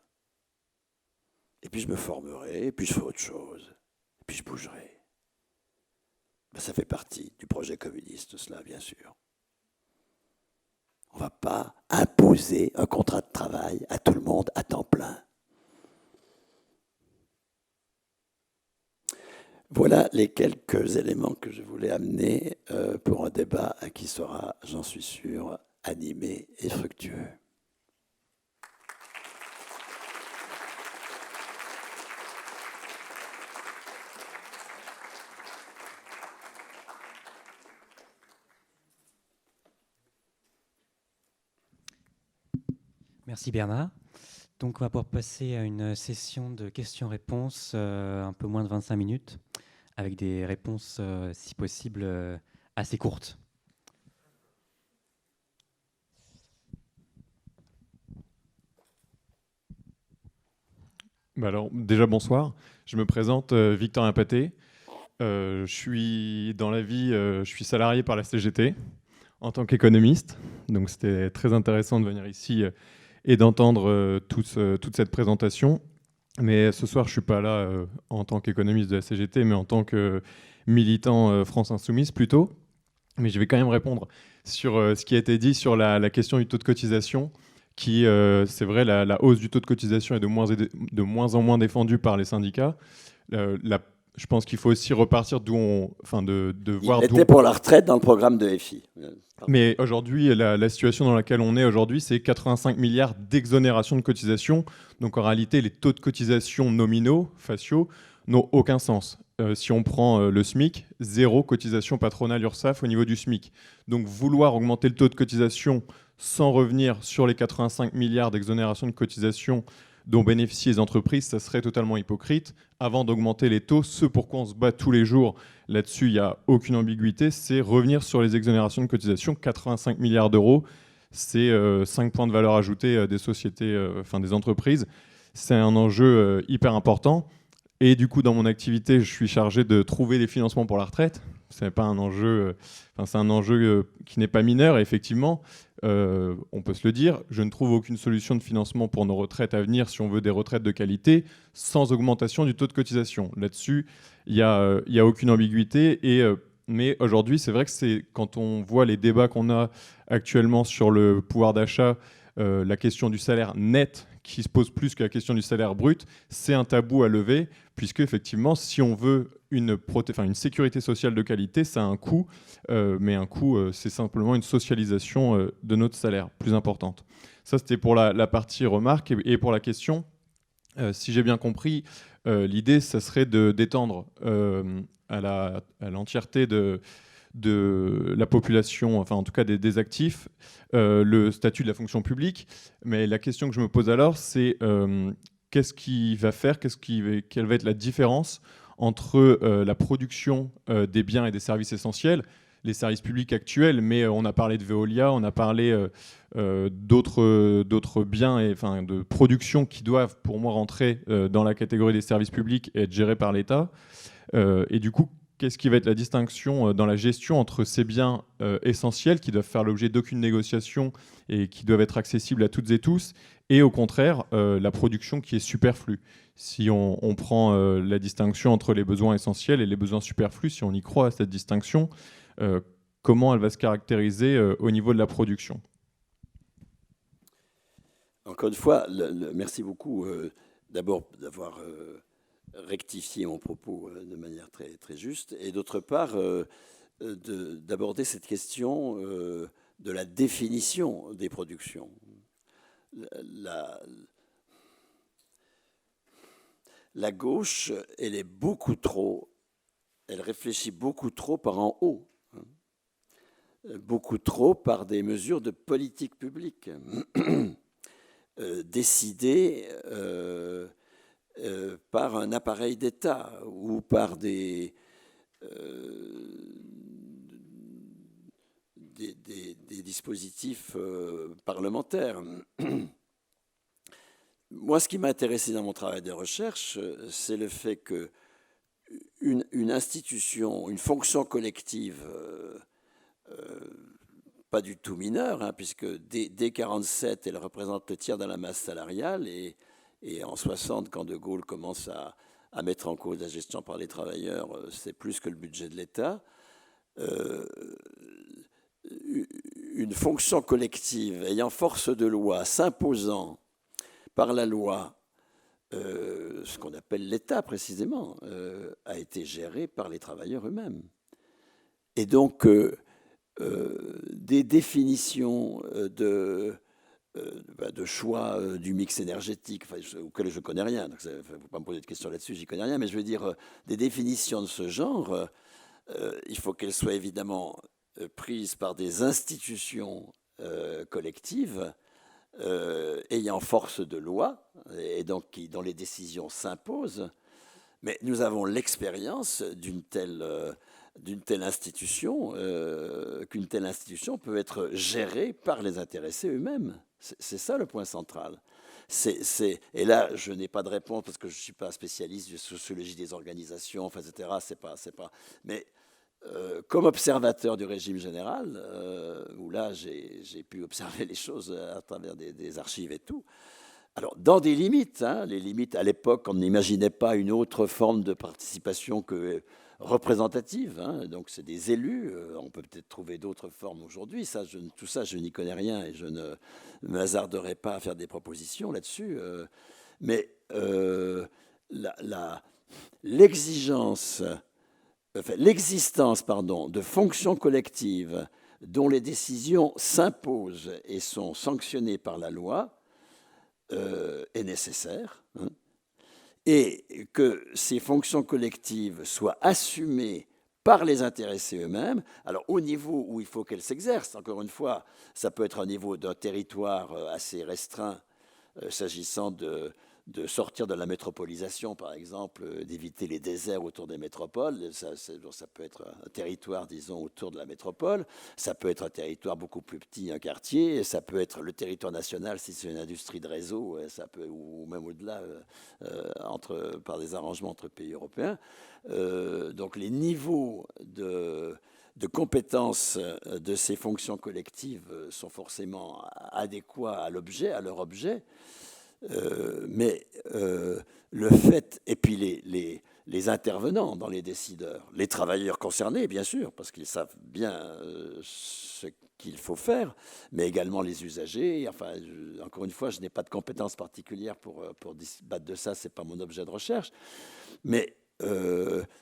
Et puis, je me formerai, et puis je ferai autre chose. Et puis, je bougerai. » Ben, ça fait partie du projet communiste, cela, bien sûr. On ne va pas imposer un contrat de travail à tout le monde à temps plein. Voilà les quelques éléments que je voulais amener pour un débat qui sera, j'en suis sûr, animé et fructueux. Merci Bernard. Donc on va pouvoir passer à une session de questions-réponses un peu moins de 25 minutes, avec des réponses, si possible, assez courtes. Bah alors, déjà, bonsoir. Je me présente, Victor Impaté. Je suis dans la vie, je suis salarié par la CGT en tant qu'économiste. Donc c'était très intéressant de venir ici et d'entendre toute cette présentation. Mais ce soir, je ne suis pas là en tant qu'économiste de la CGT, mais en tant que militant France Insoumise plutôt. Mais je vais quand même répondre sur ce qui a été dit sur la question du taux de cotisation, qui, c'est vrai, la hausse du taux de cotisation est de moins en moins défendue par les syndicats. Je pense qu'il faut aussi repartir d'où on... Enfin, de voir Il était pour la retraite dans le programme de FI. Mais aujourd'hui, la situation dans laquelle on est aujourd'hui, c'est 85 milliards d'exonération de cotisation. Donc en réalité, les taux de cotisation nominaux, faciaux, n'ont aucun sens. Si on prend le SMIC, 0 cotisation patronale URSSAF au niveau du SMIC. Donc vouloir augmenter le taux de cotisation sans revenir sur les 85 milliards d'exonération de cotisation dont bénéficient les entreprises, ça serait totalement hypocrite. Avant d'augmenter les taux, ce pourquoi on se bat tous les jours, là-dessus il n'y a aucune ambiguïté, c'est revenir sur les exonérations de cotisation. 85 milliards d'euros, c'est 5 points de valeur ajoutée des sociétés, des entreprises. C'est un enjeu hyper important. Et du coup, dans mon activité, je suis chargé de trouver des financements pour la retraite. C'est pas un enjeu, c'est un enjeu qui n'est pas mineur. Et effectivement, on peut se le dire, je ne trouve aucune solution de financement pour nos retraites à venir si on veut des retraites de qualité sans augmentation du taux de cotisation. Là-dessus, il y a aucune ambiguïté. Mais aujourd'hui, c'est vrai que quand on voit les débats qu'on a actuellement sur le pouvoir d'achat la question du salaire net qui se pose plus que la question du salaire brut, c'est un tabou à lever, puisque effectivement, si on veut une sécurité sociale de qualité, ça a un coût, mais un coût, c'est simplement une socialisation de notre salaire plus importante. Ça, c'était pour la partie remarque. Et pour la question, si j'ai bien compris, l'idée, ça serait d'étendre à l'entièreté de la population, enfin en tout cas des actifs, le statut de la fonction publique. Mais la question que je me pose alors, c'est qu'est-ce qui va faire, quelle va être la différence entre la production des biens et des services essentiels, les services publics actuels, mais on a parlé de Veolia, on a parlé d'autres biens et de production qui doivent, pour moi, rentrer dans la catégorie des services publics et être gérés par l'État. Et du coup, qu'est-ce qui va être la distinction dans la gestion entre ces biens essentiels qui doivent faire l'objet d'aucune négociation et qui doivent être accessibles à toutes et tous, et au contraire, la production qui est superflue. Si on prend la distinction entre les besoins essentiels et les besoins superflus, si on y croit à cette distinction, comment elle va se caractériser au niveau de la production? Encore une fois, merci beaucoup d'abord d'avoir rectifié mon propos de manière très, très juste, et d'autre part d'aborder cette question de la définition des productions. La gauche, elle réfléchit beaucoup trop par en haut, beaucoup trop par des mesures de politique publique décidées par un appareil d'État ou par des dispositifs parlementaires. Moi, ce qui m'a intéressé dans mon travail de recherche, c'est le fait que une institution, une fonction collective, pas du tout mineure, puisque dès 1947, elle représente le tiers de la masse salariale, et en 1960, quand De Gaulle commence à mettre en cause la gestion par les travailleurs, c'est plus que le budget de l'État. Une fonction collective ayant force de loi, s'imposant par la loi, ce qu'on appelle l'État précisément, a été gérée par les travailleurs eux-mêmes. Et donc, des définitions de choix du mix énergétique, auquel je ne connais rien, donc il ne faut pas me poser de questions là-dessus, j'y connais rien, mais je veux dire, des définitions de ce genre, il faut qu'elles soient évidemment prises par des institutions collectives ayant force de loi, et donc dont les décisions s'imposent. Mais nous avons l'expérience d'une telle institution, qu'une telle institution peut être gérée par les intéressés eux-mêmes. C'est ça le point central. Et là, je n'ai pas de réponse parce que je ne suis pas spécialiste de sociologie des organisations, etc. Mais comme observateur du régime général, où là, j'ai pu observer les choses à travers des archives et tout. Alors, dans des limites, les limites, à l'époque, on n'imaginait pas une autre forme de participation que représentative, donc c'est des élus, on peut peut-être trouver d'autres formes aujourd'hui, tout ça je n'y connais rien et je ne me hasarderai pas à faire des propositions là-dessus, mais l'existence de fonctions collectives dont les décisions s'imposent et sont sanctionnées par la loi est nécessaire, et que ces fonctions collectives soient assumées par les intéressés eux-mêmes. Alors, au niveau où il faut qu'elles s'exercent, encore une fois, ça peut être au niveau d'un territoire assez restreint, s'agissant de sortir de la métropolisation, par exemple, d'éviter les déserts autour des métropoles. Ça peut être un territoire, disons, autour de la métropole. Ça peut être un territoire beaucoup plus petit, un quartier. Ça peut être le territoire national si c'est une industrie de réseau, ou même au-delà, par des arrangements entre pays européens. Donc les niveaux de compétences de ces fonctions collectives sont forcément adéquats à leur objet. Mais le fait, et puis les intervenants dans les décideurs, les travailleurs concernés, bien sûr, parce qu'ils savent bien ce qu'il faut faire, mais également les usagers. Enfin, encore une fois, je n'ai pas de compétences particulières pour débattre de ça, ce n'est pas mon objet de recherche. Mais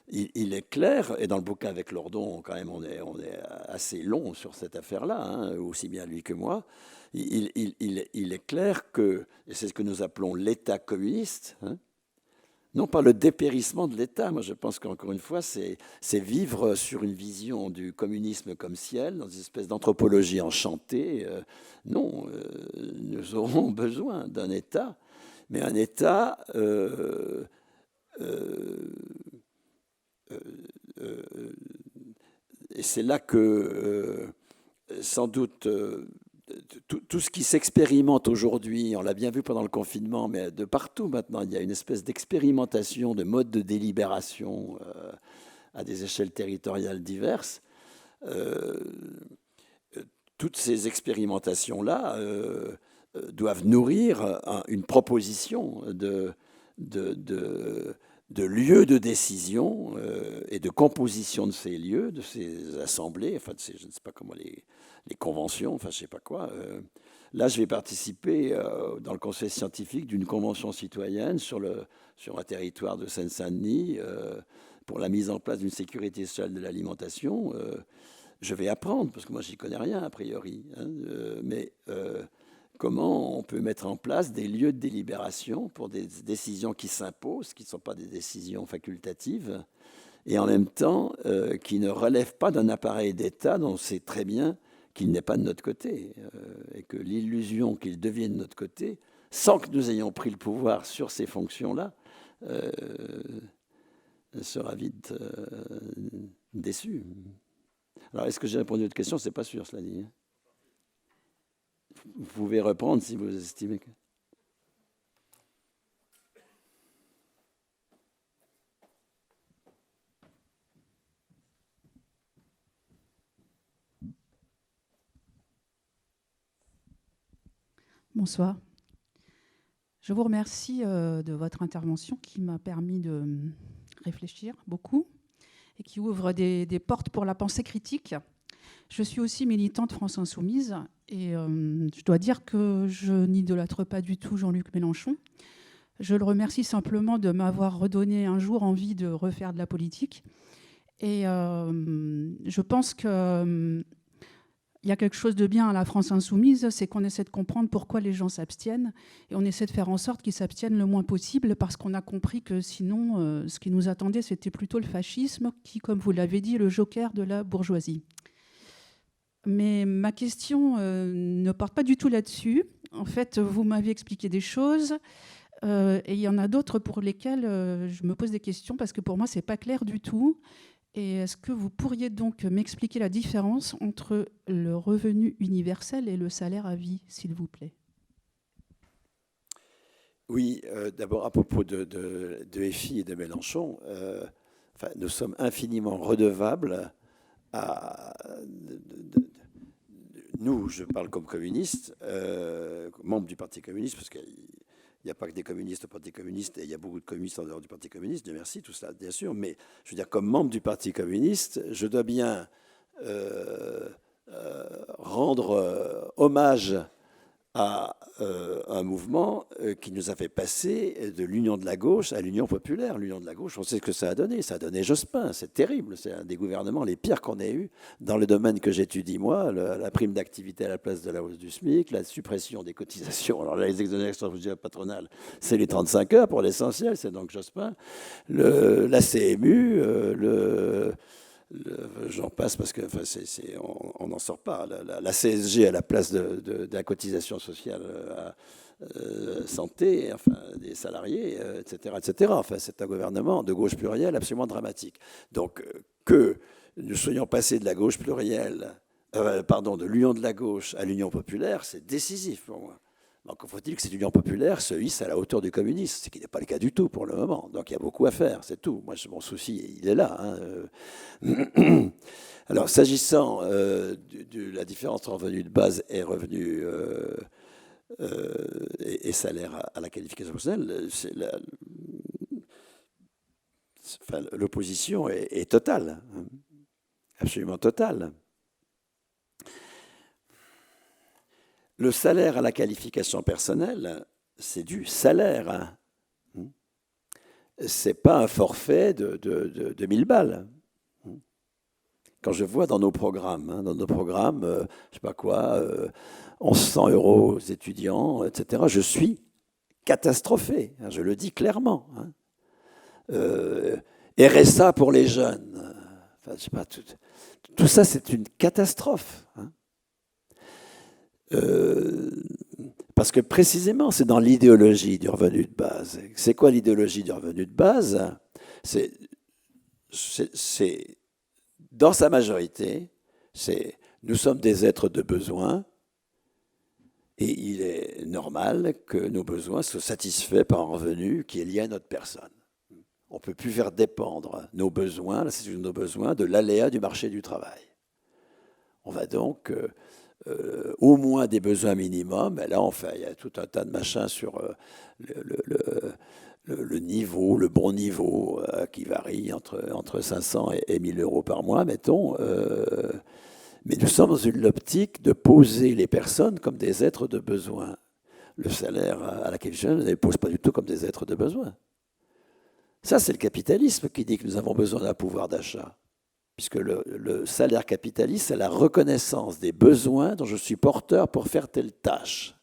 il est clair, et dans le bouquin avec Lordon, quand même, on est assez long sur cette affaire-là, hein, aussi bien lui que moi. Il est clair que, et c'est ce que nous appelons l'État communiste, hein, non pas le dépérissement de l'État, moi je pense qu'encore une fois, c'est vivre sur une vision du communisme comme ciel, dans une espèce d'anthropologie enchantée. Non, nous aurons besoin d'un État, mais un État et c'est là que sans doute tout ce qui s'expérimente aujourd'hui, on l'a bien vu pendant le confinement, mais de partout maintenant, il y a une espèce d'expérimentation de modes de délibération à des échelles territoriales diverses. Toutes ces expérimentations-là doivent nourrir une proposition de lieux de décision et de composition de ces lieux, de ces assemblées, enfin, je ne sais pas comment les conventions, enfin, je ne sais pas quoi. Là, je vais participer dans le conseil scientifique d'une convention citoyenne sur un territoire de Seine-Saint-Denis pour la mise en place d'une sécurité sociale de l'alimentation. Je vais apprendre, parce que moi, j'y connais rien, a priori. Hein, mais comment on peut mettre en place des lieux de délibération pour des décisions qui s'imposent, qui ne sont pas des décisions facultatives, et en même temps qui ne relèvent pas d'un appareil d'État dont on sait très bien qu'il n'est pas de notre côté, et que l'illusion qu'il devienne de notre côté, sans que nous ayons pris le pouvoir sur ces fonctions-là, sera vite déçu. Alors, est-ce que j'ai répondu à votre question? Ce n'est pas sûr, cela dit. Vous pouvez reprendre si vous estimez que... Bonsoir. Je vous remercie de votre intervention qui m'a permis de réfléchir beaucoup et qui ouvre des portes pour la pensée critique. Je suis aussi militante France Insoumise et je dois dire que je n'idolâtre pas du tout Jean-Luc Mélenchon. Je le remercie simplement de m'avoir redonné un jour envie de refaire de la politique. Et je pense que... Il y a quelque chose de bien à la France insoumise, c'est qu'on essaie de comprendre pourquoi les gens s'abstiennent et on essaie de faire en sorte qu'ils s'abstiennent le moins possible parce qu'on a compris que sinon, ce qui nous attendait, c'était plutôt le fascisme qui, comme vous l'avez dit, est le joker de la bourgeoisie. Mais ma question ne porte pas du tout là-dessus. En fait, vous m'avez expliqué des choses et il y en a d'autres pour lesquelles je me pose des questions parce que pour moi, ce n'est pas clair du tout. Et est-ce que vous pourriez donc m'expliquer la différence entre le revenu universel et le salaire à vie, s'il vous plaît? Oui, d'abord à propos de FI et de Mélenchon, nous sommes infiniment redevables à... nous, je parle comme communiste, membre du Parti communiste, parce qu'il n'y a pas que des communistes au Parti communiste, et il y a beaucoup de communistes en dehors du Parti communiste, Dieu merci, tout cela, bien sûr. Mais je veux dire, comme membre du Parti communiste, je dois bien rendre hommage à un mouvement qui nous a fait passer de l'union de la gauche à l'union populaire. L'union de la gauche, on sait ce que ça a donné. Ça a donné Jospin, c'est terrible. C'est un des gouvernements les pires qu'on ait eu dans le domaine que j'étudie, moi, la prime d'activité à la place de la hausse du SMIC, la suppression des cotisations. Alors là, les exonérations patronales, c'est les 35 heures pour l'essentiel, c'est donc Jospin. La CMU, j'en passe parce que on n'en sort pas. La CSG à la place de la cotisation sociale santé, enfin, des salariés, etc., etc. Enfin, c'est un gouvernement de gauche plurielle absolument dramatique. Donc, que nous soyons passés de la gauche plurielle, de l'union de la gauche à l'union populaire, c'est décisif pour moi. Donc, faut-il que cette union populaire se hisse à la hauteur du communisme, ce qui n'est pas le cas du tout pour le moment. Donc, il y a beaucoup à faire, c'est tout. Moi, mon souci, il est là. Hein. Alors, s'agissant de la différence entre revenu de base et revenu et salaire à la qualification professionnelle, l'opposition est totale, absolument totale. le salaire à la qualification personnelle, c'est du salaire. Hein. C'est pas un forfait de 1000 balles. Quand je vois dans nos programmes, je sais pas quoi, 1100 € aux étudiants, etc., je suis catastrophé, hein, je le dis clairement. Hein. RSA pour les jeunes, enfin, je sais pas, tout ça c'est une catastrophe. Hein. Parce que précisément, c'est dans l'idéologie du revenu de base. C'est quoi l'idéologie du revenu de base? C'est dans sa majorité, nous sommes des êtres de besoin et il est normal que nos besoins soient satisfaits par un revenu qui est lié à notre personne. On ne peut plus faire dépendre nos besoins, la satisfaction de nos besoins, de l'aléa du marché du travail. On va donc au moins des besoins minimums, et là il y a tout un tas de machins sur le niveau, le bon niveau, qui varie entre 500 et 1000 € par mois, mettons. Mais nous sommes dans une optique de poser les personnes comme des êtres de besoin. Le salaire à la qualification ne les pose pas du tout comme des êtres de besoin. Ça, c'est le capitalisme qui dit que nous avons besoin d'un pouvoir d'achat. Puisque le salaire capitaliste, c'est la reconnaissance des besoins dont je suis porteur pour faire telle tâche.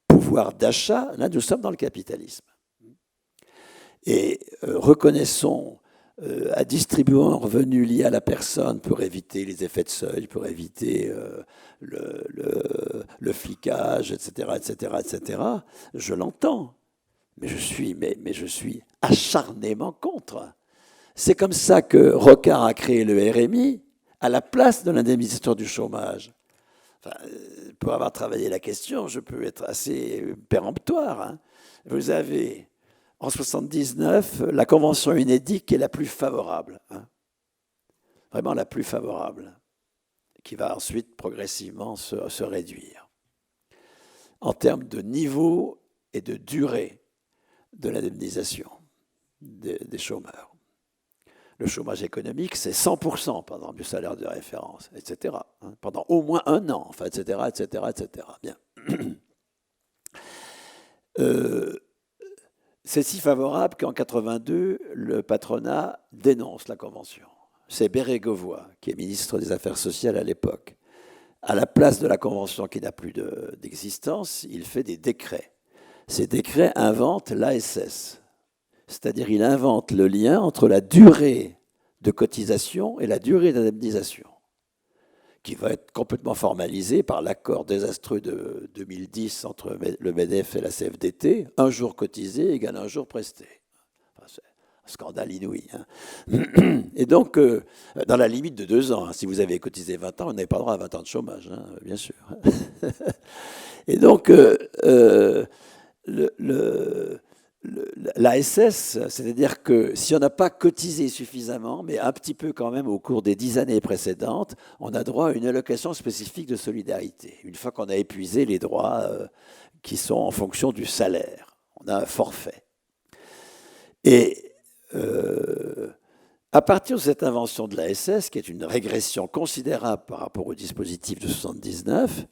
Pouvoir d'achat, là, nous sommes dans le capitalisme. Et reconnaissons, distribuant un revenu lié à la personne pour éviter les effets de seuil, pour éviter le flicage, etc., je l'entends. Mais je suis acharnément contre. C'est comme ça que Rocard a créé le RMI à la place de l'indemnisation du chômage. Enfin, pour avoir travaillé la question, je peux être assez péremptoire. Hein. Vous avez, en 1979, la convention UNEDIC qui est la plus favorable. Hein. Vraiment la plus favorable, qui va ensuite progressivement se réduire. En termes de niveau et de durée de l'indemnisation des chômeurs. Le chômage économique, c'est 100%, par exemple, du salaire de référence, etc. Hein, pendant au moins un an, enfin, etc. Bien. C'est si favorable qu'en 1982, le patronat dénonce la convention. C'est Bérégovoy, qui est ministre des Affaires sociales à l'époque. À la place de la convention qui n'a plus d'existence, il fait des décrets. Ces décrets inventent l'ASS. C'est-à-dire il invente le lien entre la durée de cotisation et la durée d'indemnisation, qui va être complètement formalisé par l'accord désastreux de 2010 entre le MEDEF et la CFDT. Un jour cotisé égale un jour presté. Enfin, c'est un scandale inouï. Hein. Et donc, dans la limite de 2 ans, hein, si vous avez cotisé 20 ans, vous n'avez pas droit à 20 ans de chômage, hein, bien sûr. Et donc, l'ASS, c'est-à-dire que si on n'a pas cotisé suffisamment, mais un petit peu quand même au cours des 10 années précédentes, on a droit à une allocation spécifique de solidarité. Une fois qu'on a épuisé les droits qui sont en fonction du salaire, on a un forfait. Et à partir de cette invention de l'ASS, qui est une régression considérable par rapport au dispositif de 1979,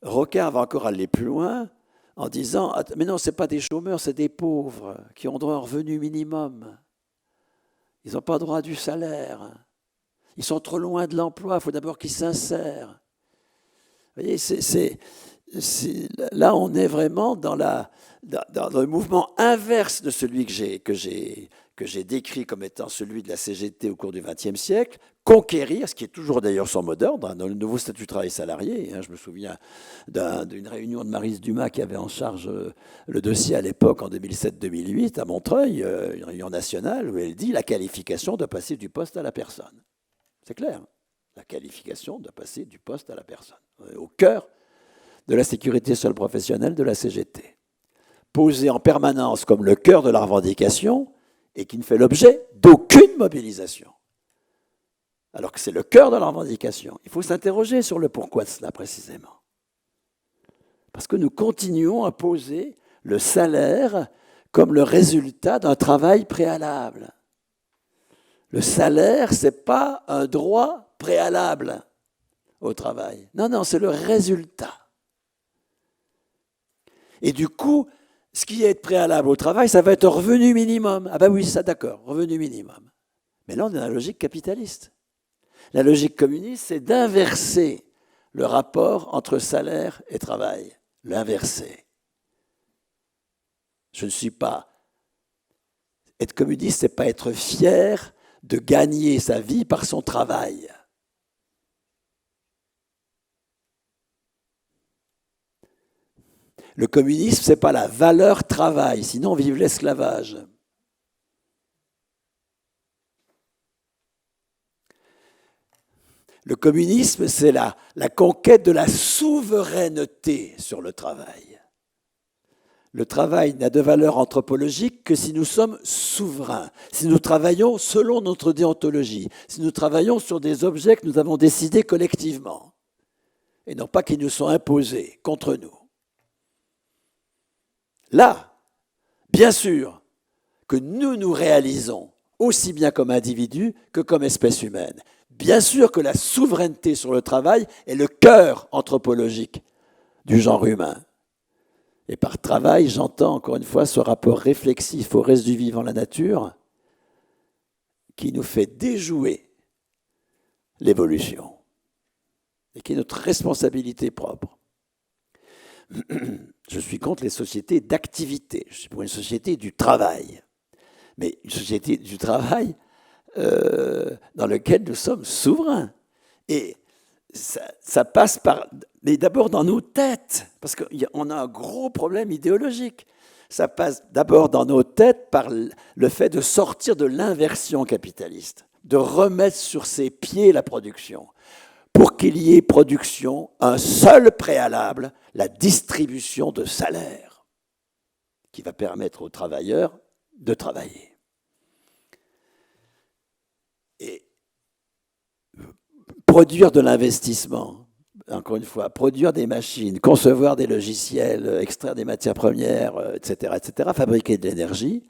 Rocard va encore aller plus loin en disant « Mais non, ce n'est pas des chômeurs, c'est des pauvres qui ont droit à un revenu minimum. Ils n'ont pas droit à du salaire. Ils sont trop loin de l'emploi, il faut d'abord qu'ils s'insèrent. » Vous voyez, là, on est vraiment dans le mouvement inverse de celui que j'ai décrit comme étant celui de la CGT au cours du XXe siècle, conquérir, ce qui est toujours d'ailleurs son mot d'ordre, hein, dans le nouveau statut de travail salarié. Hein, je me souviens d'une réunion de Maryse Dumas qui avait en charge le dossier à l'époque, en 2007-2008, à Montreuil, une réunion nationale, où elle dit « la qualification doit passer du poste à la personne ». C'est clair, hein, la qualification doit passer du poste à la personne. Au cœur de la sécurité sociale professionnelle de la CGT. Posée en permanence comme le cœur de la revendication et qui ne fait l'objet d'aucune mobilisation. Alors que c'est le cœur de la revendication. Il faut s'interroger sur le pourquoi de cela précisément. Parce que nous continuons à poser le salaire comme le résultat d'un travail préalable. Le salaire, ce n'est pas un droit préalable au travail. Non, non, c'est le résultat. Et du coup, ce qui est préalable au travail, ça va être revenu minimum. Ah ben oui, ça d'accord, revenu minimum. Mais là, on est dans la logique capitaliste. La logique communiste, c'est d'inverser le rapport entre salaire et travail. L'inverser. Je ne suis pas... Être communiste, ce n'est pas être fier de gagner sa vie par son travail. Le communisme, ce n'est pas la valeur travail, sinon vive l'esclavage. Le communisme, c'est la conquête de la souveraineté sur le travail. Le travail n'a de valeur anthropologique que si nous sommes souverains, si nous travaillons selon notre déontologie, si nous travaillons sur des objets que nous avons décidés collectivement, et non pas qui nous sont imposés contre nous. Là, bien sûr que nous réalisons, aussi bien comme individus que comme espèce humaine. Bien sûr que la souveraineté sur le travail est le cœur anthropologique du genre humain. Et par travail, j'entends encore une fois ce rapport réflexif au reste du vivant, la nature, qui nous fait déjouer l'évolution et qui est notre responsabilité propre. Je suis contre les sociétés d'activité, je suis pour une société du travail. Mais une société du travail dans laquelle nous sommes souverains. Et ça passe par... Mais d'abord dans nos têtes, parce qu'on a un gros problème idéologique. Ça passe d'abord dans nos têtes par le fait de sortir de l'inversion capitaliste, de remettre sur ses pieds la production. Pour qu'il y ait production, un seul préalable, la distribution de salaire, qui va permettre aux travailleurs de travailler. Et produire de l'investissement, encore une fois, produire des machines, concevoir des logiciels, extraire des matières premières, etc., fabriquer de l'énergie,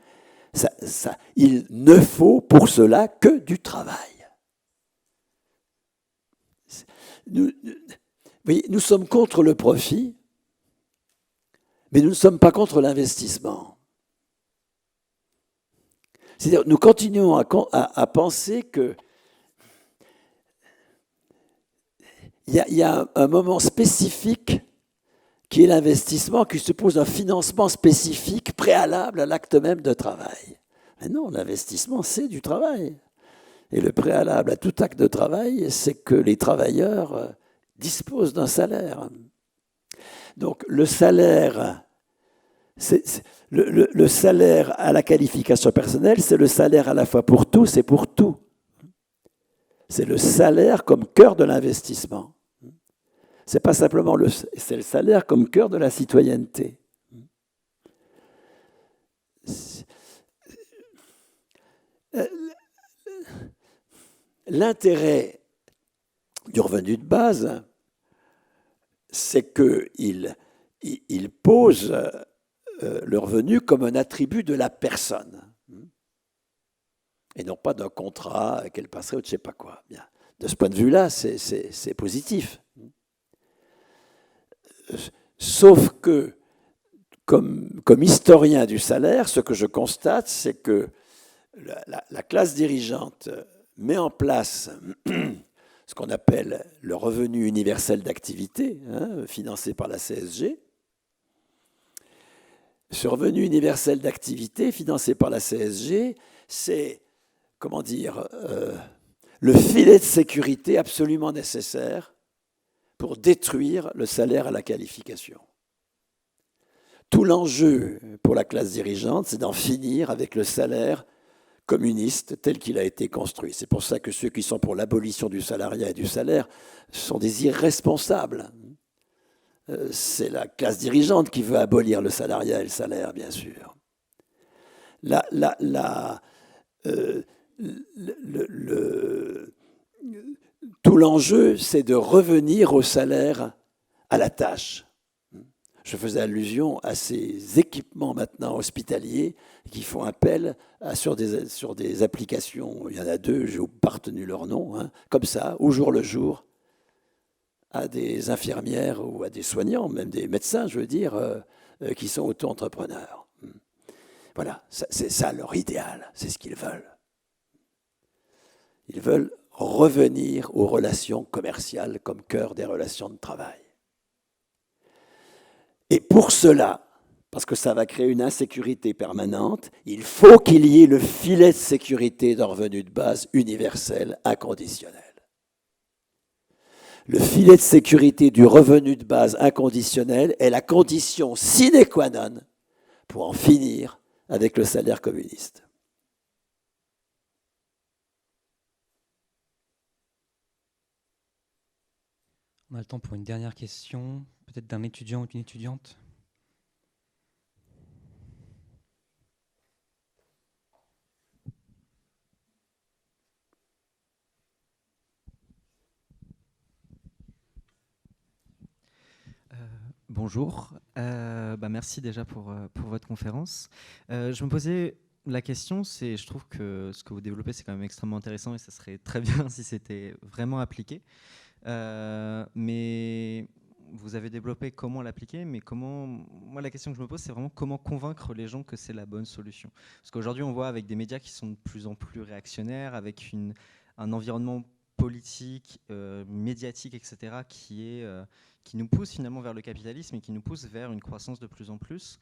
il ne faut pour cela que du travail. Nous sommes contre le profit, mais nous ne sommes pas contre l'investissement. C'est-à-dire, nous continuons à penser que il y a un moment spécifique qui est l'investissement, qui suppose un financement spécifique préalable à l'acte même de travail. Mais non, l'investissement, c'est du travail. Et le préalable à tout acte de travail, c'est que les travailleurs disposent d'un salaire. Donc le salaire, le salaire à la qualification personnelle, c'est le salaire à la fois pour tous et pour tout. C'est le salaire comme cœur de l'investissement. C'est pas simplement c'est le salaire comme cœur de la citoyenneté. L'intérêt du revenu de base, c'est qu'il pose le revenu comme un attribut de la personne, et non pas d'un contrat qu'elle passerait ou de je ne sais pas quoi. Bien. De ce point de vue-là, c'est positif. Sauf que, comme historien du salaire, ce que je constate, c'est que la classe dirigeante met en place ce qu'on appelle le revenu universel d'activité, financé par la CSG. Ce revenu universel d'activité financé par la CSG, c'est, comment dire, le filet de sécurité absolument nécessaire pour détruire le salaire à la qualification. Tout l'enjeu pour la classe dirigeante, c'est d'en finir avec le salaire communiste tel qu'il a été construit. C'est pour ça que ceux qui sont pour l'abolition du salariat et du salaire sont des irresponsables. C'est la classe dirigeante qui veut abolir le salariat et le salaire, bien sûr. Tout l'enjeu, c'est de revenir au salaire à la tâche. Je faisais allusion à ces équipements maintenant hospitaliers qui font appel sur des applications. Il y en a deux, je n'ai pas retenu leur nom, comme ça, au jour le jour. à des infirmières ou à des soignants, même des médecins, je veux dire, qui sont auto-entrepreneurs. Voilà, c'est ça leur idéal, c'est ce qu'ils veulent. Ils veulent revenir aux relations commerciales comme cœur des relations de travail. Et pour cela, parce que ça va créer une insécurité permanente, il faut qu'il y ait le filet de sécurité d'un revenu de base universel, inconditionnel. Le filet de sécurité du revenu de base inconditionnel est la condition sine qua non pour en finir avec le salaire communiste. On a le temps pour une dernière question, peut-être d'un étudiant ou d'une étudiante. Bonjour, merci déjà pour votre conférence. Je me posais la question, je trouve que ce que vous développez c'est quand même extrêmement intéressant et ça serait très bien si c'était vraiment appliqué. Mais vous avez développé comment l'appliquer, mais moi la question que je me pose c'est vraiment comment convaincre les gens que c'est la bonne solution. Parce qu'aujourd'hui on voit avec des médias qui sont de plus en plus réactionnaires, avec un environnement politique, médiatique, etc., qui nous pousse finalement vers le capitalisme et qui nous pousse vers une croissance de plus en plus.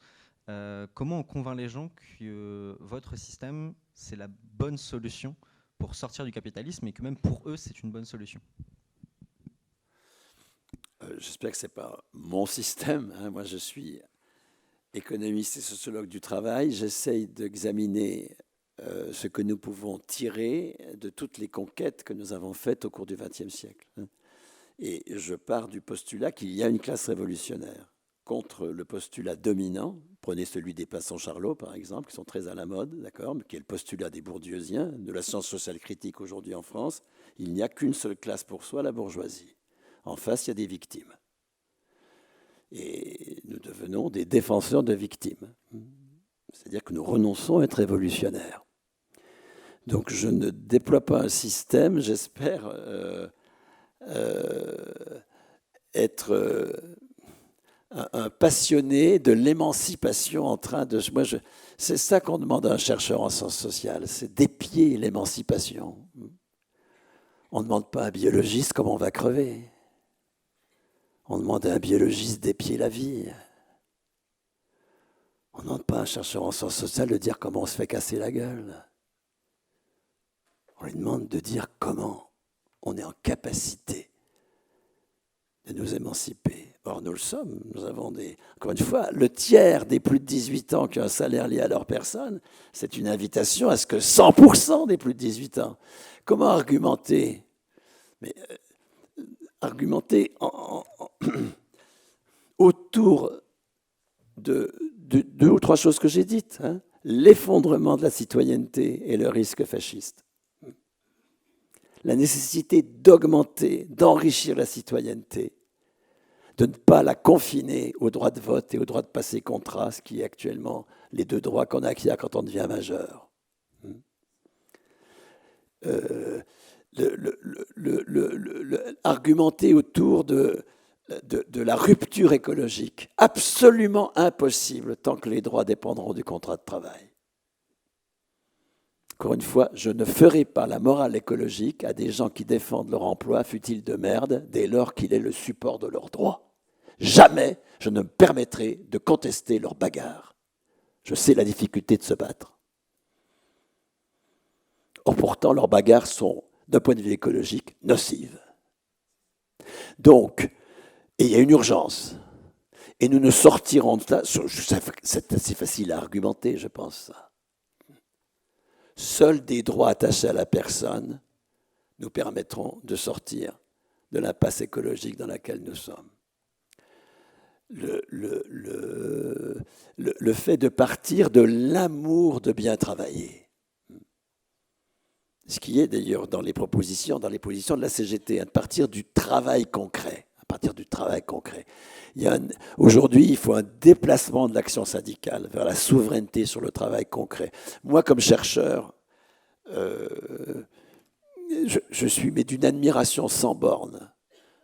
Comment on convainc les gens que votre système, c'est la bonne solution pour sortir du capitalisme et que même pour eux, c'est une bonne solution? J'espère que ce n'est pas mon système. Moi, je suis économiste et sociologue du travail. J'essaye d'examiner ce que nous pouvons tirer de toutes les conquêtes que nous avons faites au cours du XXe siècle. Et je pars du postulat qu'il y a une classe révolutionnaire contre le postulat dominant. Prenez celui des Passon-Charlot, par exemple, qui sont très à la mode, d'accord, mais qui est le postulat des bourdieusiens, de la science sociale critique aujourd'hui en France. Il n'y a qu'une seule classe pour soi, la bourgeoisie. En face, il y a des victimes. Et nous devenons des défenseurs de victimes. C'est-à-dire que nous renonçons à être révolutionnaires. Donc je ne déploie pas un système, j'espère être un passionné de l'émancipation en train de... c'est ça qu'on demande à un chercheur en sciences sociales, c'est d'épier l'émancipation. On ne demande pas à un biologiste comment on va crever. On demande à un biologiste d'épier la vie. On ne demande pas à un chercheur en sciences sociales de dire comment on se fait casser la gueule. On lui demande de dire comment on est en capacité de nous émanciper. Or, nous le sommes. Nous avons encore une fois, le tiers des plus de 18 ans qui ont un salaire lié à leur personne, c'est une invitation à ce que 100% des plus de 18 ans. Comment argumenter? Mais argumenter autour de deux ou trois choses que j'ai dites. L'effondrement de la citoyenneté et le risque fasciste. La nécessité d'augmenter, d'enrichir la citoyenneté, de ne pas la confiner au droit de vote et au droit de passer contrat, ce qui est actuellement les deux droits qu'on acquiert quand on devient majeur. Argumenter autour de la rupture écologique, absolument impossible tant que les droits dépendront du contrat de travail. Encore une fois, je ne ferai pas la morale écologique à des gens qui défendent leur emploi, fût-il de merde, dès lors qu'il est le support de leurs droits. Jamais je ne me permettrai de contester leur bagarre. Je sais la difficulté de se battre. Or, pourtant, leurs bagarres sont, d'un point de vue écologique, nocives. Donc, il y a une urgence. Et nous ne sortirons de là. C'est assez facile à argumenter, je pense, ça. Seuls des droits attachés à la personne nous permettront de sortir de l'impasse écologique dans laquelle nous sommes. Le fait de partir de l'amour de bien travailler, ce qui est d'ailleurs dans les positions de la CGT, de partir du travail concret. À partir du travail concret. Aujourd'hui, il faut un déplacement de l'action syndicale vers la souveraineté sur le travail concret. Moi, comme chercheur, je suis d'une admiration sans borne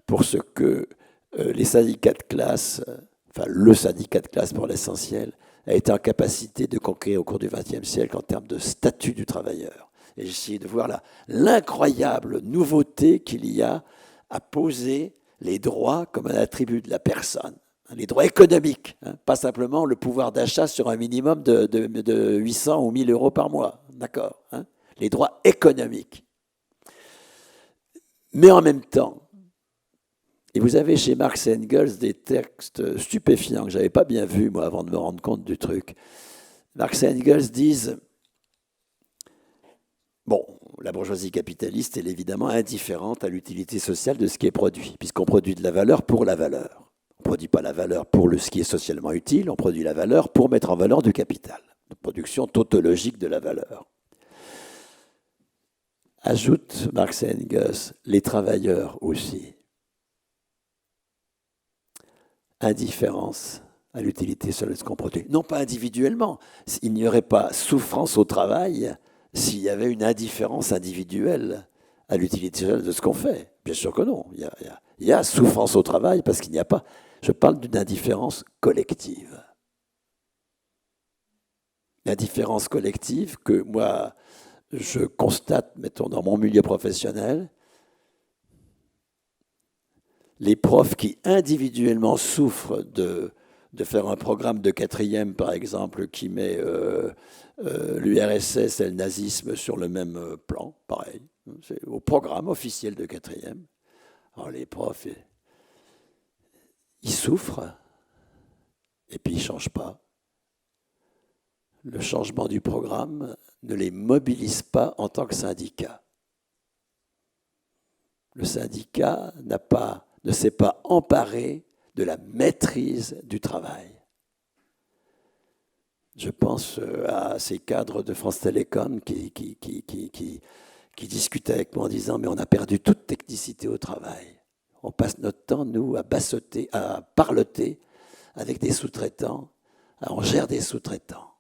pour ce que les syndicats de classe, enfin le syndicat de classe pour l'essentiel, a été en capacité de conquérir au cours du XXe siècle en termes de statut du travailleur. Et j'ai essayé de voir l'incroyable nouveauté qu'il y a à poser les droits comme un attribut de la personne. Les droits économiques, pas simplement le pouvoir d'achat sur un minimum de 800 ou 1000 euros par mois. D'accord, les droits économiques. Mais en même temps, et vous avez chez Marx et Engels des textes stupéfiants que je n'avais pas bien vus, moi, avant de me rendre compte du truc. Marx et Engels disent, bon, la bourgeoisie capitaliste, elle est évidemment indifférente à l'utilité sociale de ce qui est produit, puisqu'on produit de la valeur pour la valeur. On ne produit pas la valeur pour ce qui est socialement utile, on produit la valeur pour mettre en valeur du capital. De production tautologique de la valeur. Ajoute Marx et Engels, les travailleurs aussi. Indifférence à l'utilité sociale de ce qu'on produit. Non pas individuellement. Il n'y aurait pas souffrance au travail s'il y avait une indifférence individuelle à l'utilité sociale de ce qu'on fait. Bien sûr que non. Il y a souffrance au travail parce qu'il n'y a pas... Je parle d'une indifférence collective. L'indifférence collective que moi, je constate, mettons, dans mon milieu professionnel, les profs qui individuellement souffrent de faire un programme de quatrième, par exemple, qui met l'URSS et le nazisme sur le même plan, pareil, c'est au programme officiel de quatrième. Alors les profs, ils souffrent, et puis ils ne changent pas. Le changement du programme ne les mobilise pas en tant que syndicat. Le syndicat ne s'est pas emparé de la maîtrise du travail. Je pense à ces cadres de France Télécom qui discutaient avec moi en disant « mais on a perdu toute technicité au travail. On passe notre temps, nous, à bassoter, à parloter avec des sous-traitants. On gère des sous-traitants.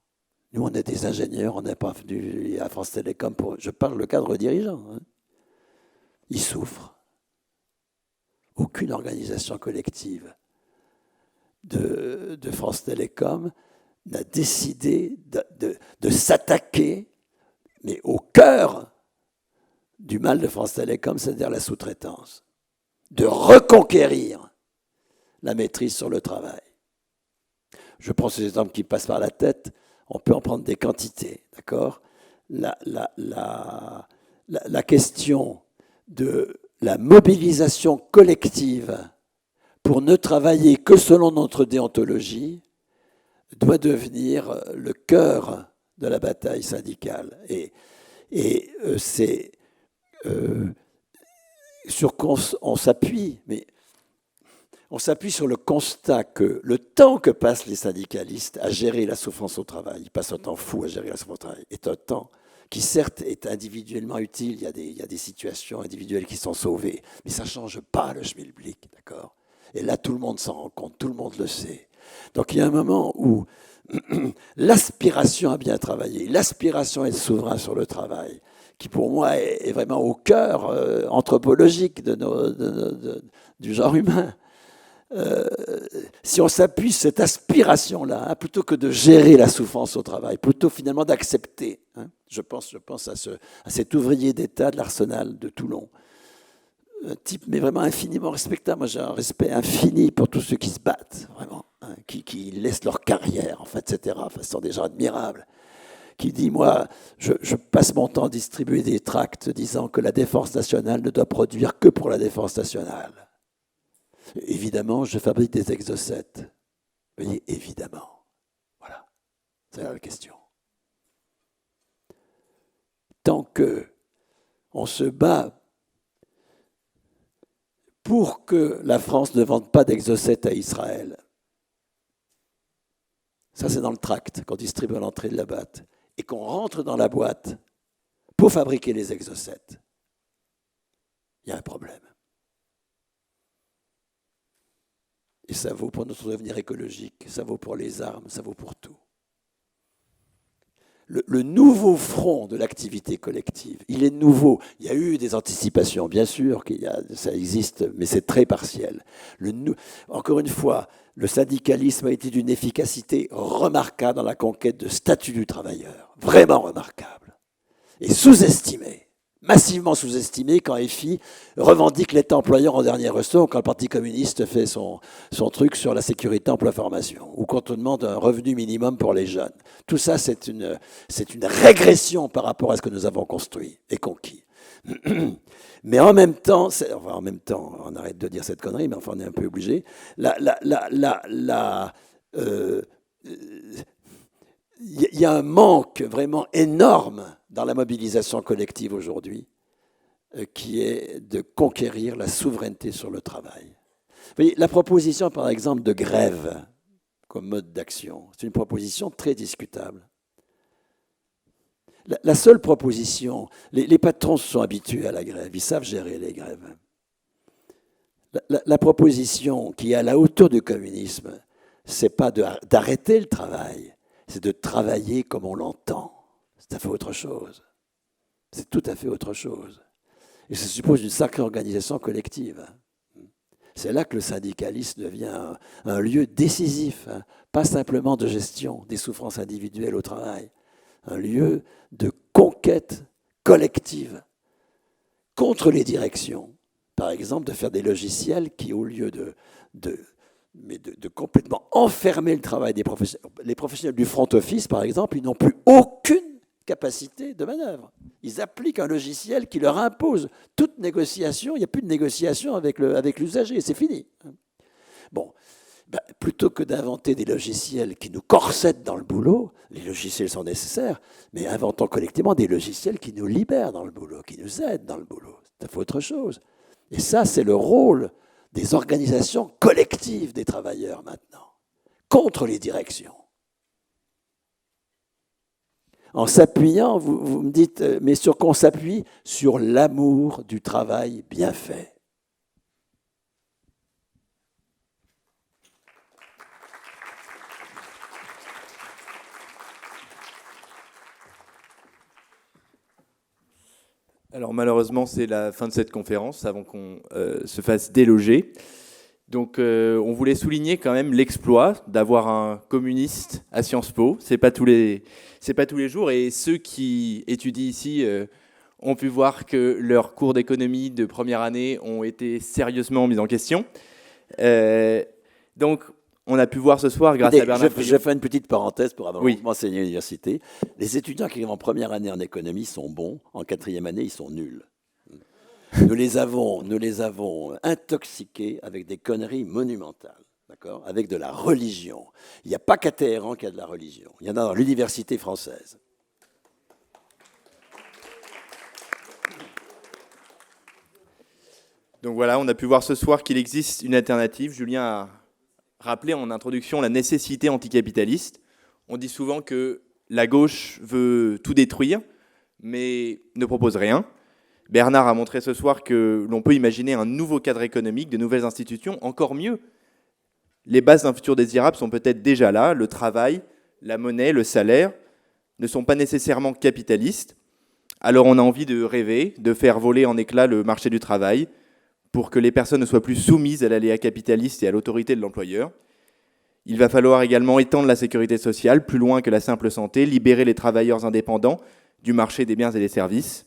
Nous, on est des ingénieurs, on n'est pas venu à France Télécom pour... » Je parle le cadre dirigeant. Ils souffrent. Aucune organisation collective de France Télécom n'a décidé de s'attaquer, mais au cœur du mal de France Télécom, c'est-à-dire la sous-traitance, de reconquérir la maîtrise sur le travail. Je prends ces exemples qui passent par la tête, on peut en prendre des quantités, d'accord ? La question de la mobilisation collective pour ne travailler que selon notre déontologie doit devenir le cœur de la bataille syndicale. Et c'est sur quoi on s'appuie, mais on s'appuie sur le constat que le temps que passent les syndicalistes à gérer la souffrance au travail, ils passent un temps fou à gérer la souffrance au travail, est un temps qui certes est individuellement utile, il y a des situations individuelles qui sont sauvées, mais ça ne change pas le schmilblick, d'accord ? Et là, tout le monde s'en rend compte, tout le monde le sait. Donc il y a un moment où l'aspiration à bien travailler, l'aspiration à être souverain sur le travail, qui pour moi est vraiment au cœur anthropologique du genre humain, si on s'appuie sur cette aspiration-là, plutôt que de gérer la souffrance au travail, plutôt finalement d'accepter, je pense à cet ouvrier d'État de l'Arsenal de Toulon, un type mais vraiment infiniment respectable. Moi j'ai un respect infini pour tous ceux qui se battent, vraiment, qui laissent leur carrière, en fait, etc. Enfin, ce sont des gens admirables. Qui dit, moi, je passe mon temps à distribuer des tracts disant que la défense nationale ne doit produire que pour la défense nationale. Évidemment, je fabrique des exocètes. Vous voyez, évidemment. Voilà, c'est la question. Tant qu'on se bat pour que la France ne vende pas d'exocètes à Israël, ça c'est dans le tract qu'on distribue à l'entrée de la boîte, et qu'on rentre dans la boîte pour fabriquer les exocètes, il y a un problème. Et ça vaut pour notre devenir écologique, ça vaut pour les armes, ça vaut pour tout. le nouveau front de l'activité collective. Il est nouveau. Il y a eu des anticipations, bien sûr, ça existe, mais c'est très partiel. Encore une fois, le syndicalisme a été d'une efficacité remarquable dans la conquête de statut du travailleur. Vraiment remarquable. Et sous-estimé. Massivement sous-estimé quand FI revendique l'État employeur en dernier ressort, quand le Parti communiste fait son truc sur la sécurité emploi-formation, ou quand on demande un revenu minimum pour les jeunes. Tout ça, c'est une régression par rapport à ce que nous avons construit et conquis. Mais en même temps, on arrête de dire cette connerie, mais enfin on est un peu obligé. Il y a un manque vraiment énorme dans la mobilisation collective aujourd'hui, qui est de conquérir la souveraineté sur le travail. Vous voyez, la proposition, par exemple, de grève comme mode d'action, c'est une proposition très discutable. La seule proposition, les patrons se sont habitués à la grève, ils savent gérer les grèves. La proposition qui est à la hauteur du communisme, c'est pas d'arrêter le travail, c'est de travailler comme on l'entend. C'est tout à fait autre chose. C'est tout à fait autre chose. Et ça suppose une sacrée organisation collective. C'est là que le syndicalisme devient un lieu décisif, pas simplement de gestion des souffrances individuelles au travail, un lieu de conquête collective contre les directions. Par exemple, de faire des logiciels qui, au lieu de complètement enfermer le travail des professionnels. Les professionnels du front office, par exemple, ils n'ont plus aucune capacité de manœuvre. Ils appliquent un logiciel qui leur impose toute négociation. Il n'y a plus de négociation avec l'usager, c'est fini. Bon, plutôt que d'inventer des logiciels qui nous corsettent dans le boulot, les logiciels sont nécessaires, mais inventons collectivement des logiciels qui nous libèrent dans le boulot, qui nous aident dans le boulot. C'est autre chose. Et ça, c'est le rôle des organisations collectives des travailleurs maintenant, contre les directions. En s'appuyant, vous me dites, mais sur quoi on s'appuie? Sur l'amour du travail bien fait. Alors malheureusement, c'est la fin de cette conférence avant qu'on se fasse déloger. Donc on voulait souligner quand même l'exploit d'avoir un communiste à Sciences Po. C'est pas tous les jours. Et ceux qui étudient ici ont pu voir que leurs cours d'économie de première année ont été sérieusement mis en question. Donc on a pu voir ce soir grâce à Bernard Friot. Je fais une petite parenthèse pour avoir Oui. enseigné à l'université. Les étudiants qui arrivent en première année en économie sont bons, en quatrième année ils sont nuls. Nous les avons intoxiqués avec des conneries monumentales, d'accord, avec de la religion. Il n'y a pas qu'à Téhéran qu'il y a de la religion. Il y en a dans l'université française. Donc voilà, on a pu voir ce soir qu'il existe une alternative. Julien a rappelé en introduction la nécessité anticapitaliste. On dit souvent que la gauche veut tout détruire, mais ne propose rien. Bernard a montré ce soir que l'on peut imaginer un nouveau cadre économique, de nouvelles institutions, encore mieux. Les bases d'un futur désirable sont peut-être déjà là. Le travail, la monnaie, le salaire ne sont pas nécessairement capitalistes. Alors on a envie de rêver, de faire voler en éclats le marché du travail pour que les personnes ne soient plus soumises à l'aléa capitaliste et à l'autorité de l'employeur. Il va falloir également étendre la sécurité sociale plus loin que la simple santé, libérer les travailleurs indépendants du marché des biens et des services.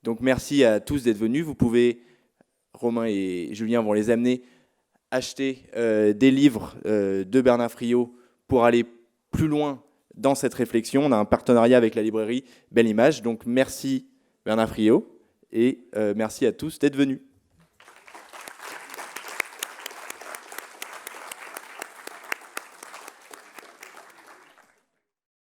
Donc merci à tous d'être venus. Vous pouvez, Romain et Julien vont les amener, acheter des livres de Bernard Friot pour aller plus loin dans cette réflexion. On a un partenariat avec la librairie Belle Image. Donc merci Bernard Friot et merci à tous d'être venus.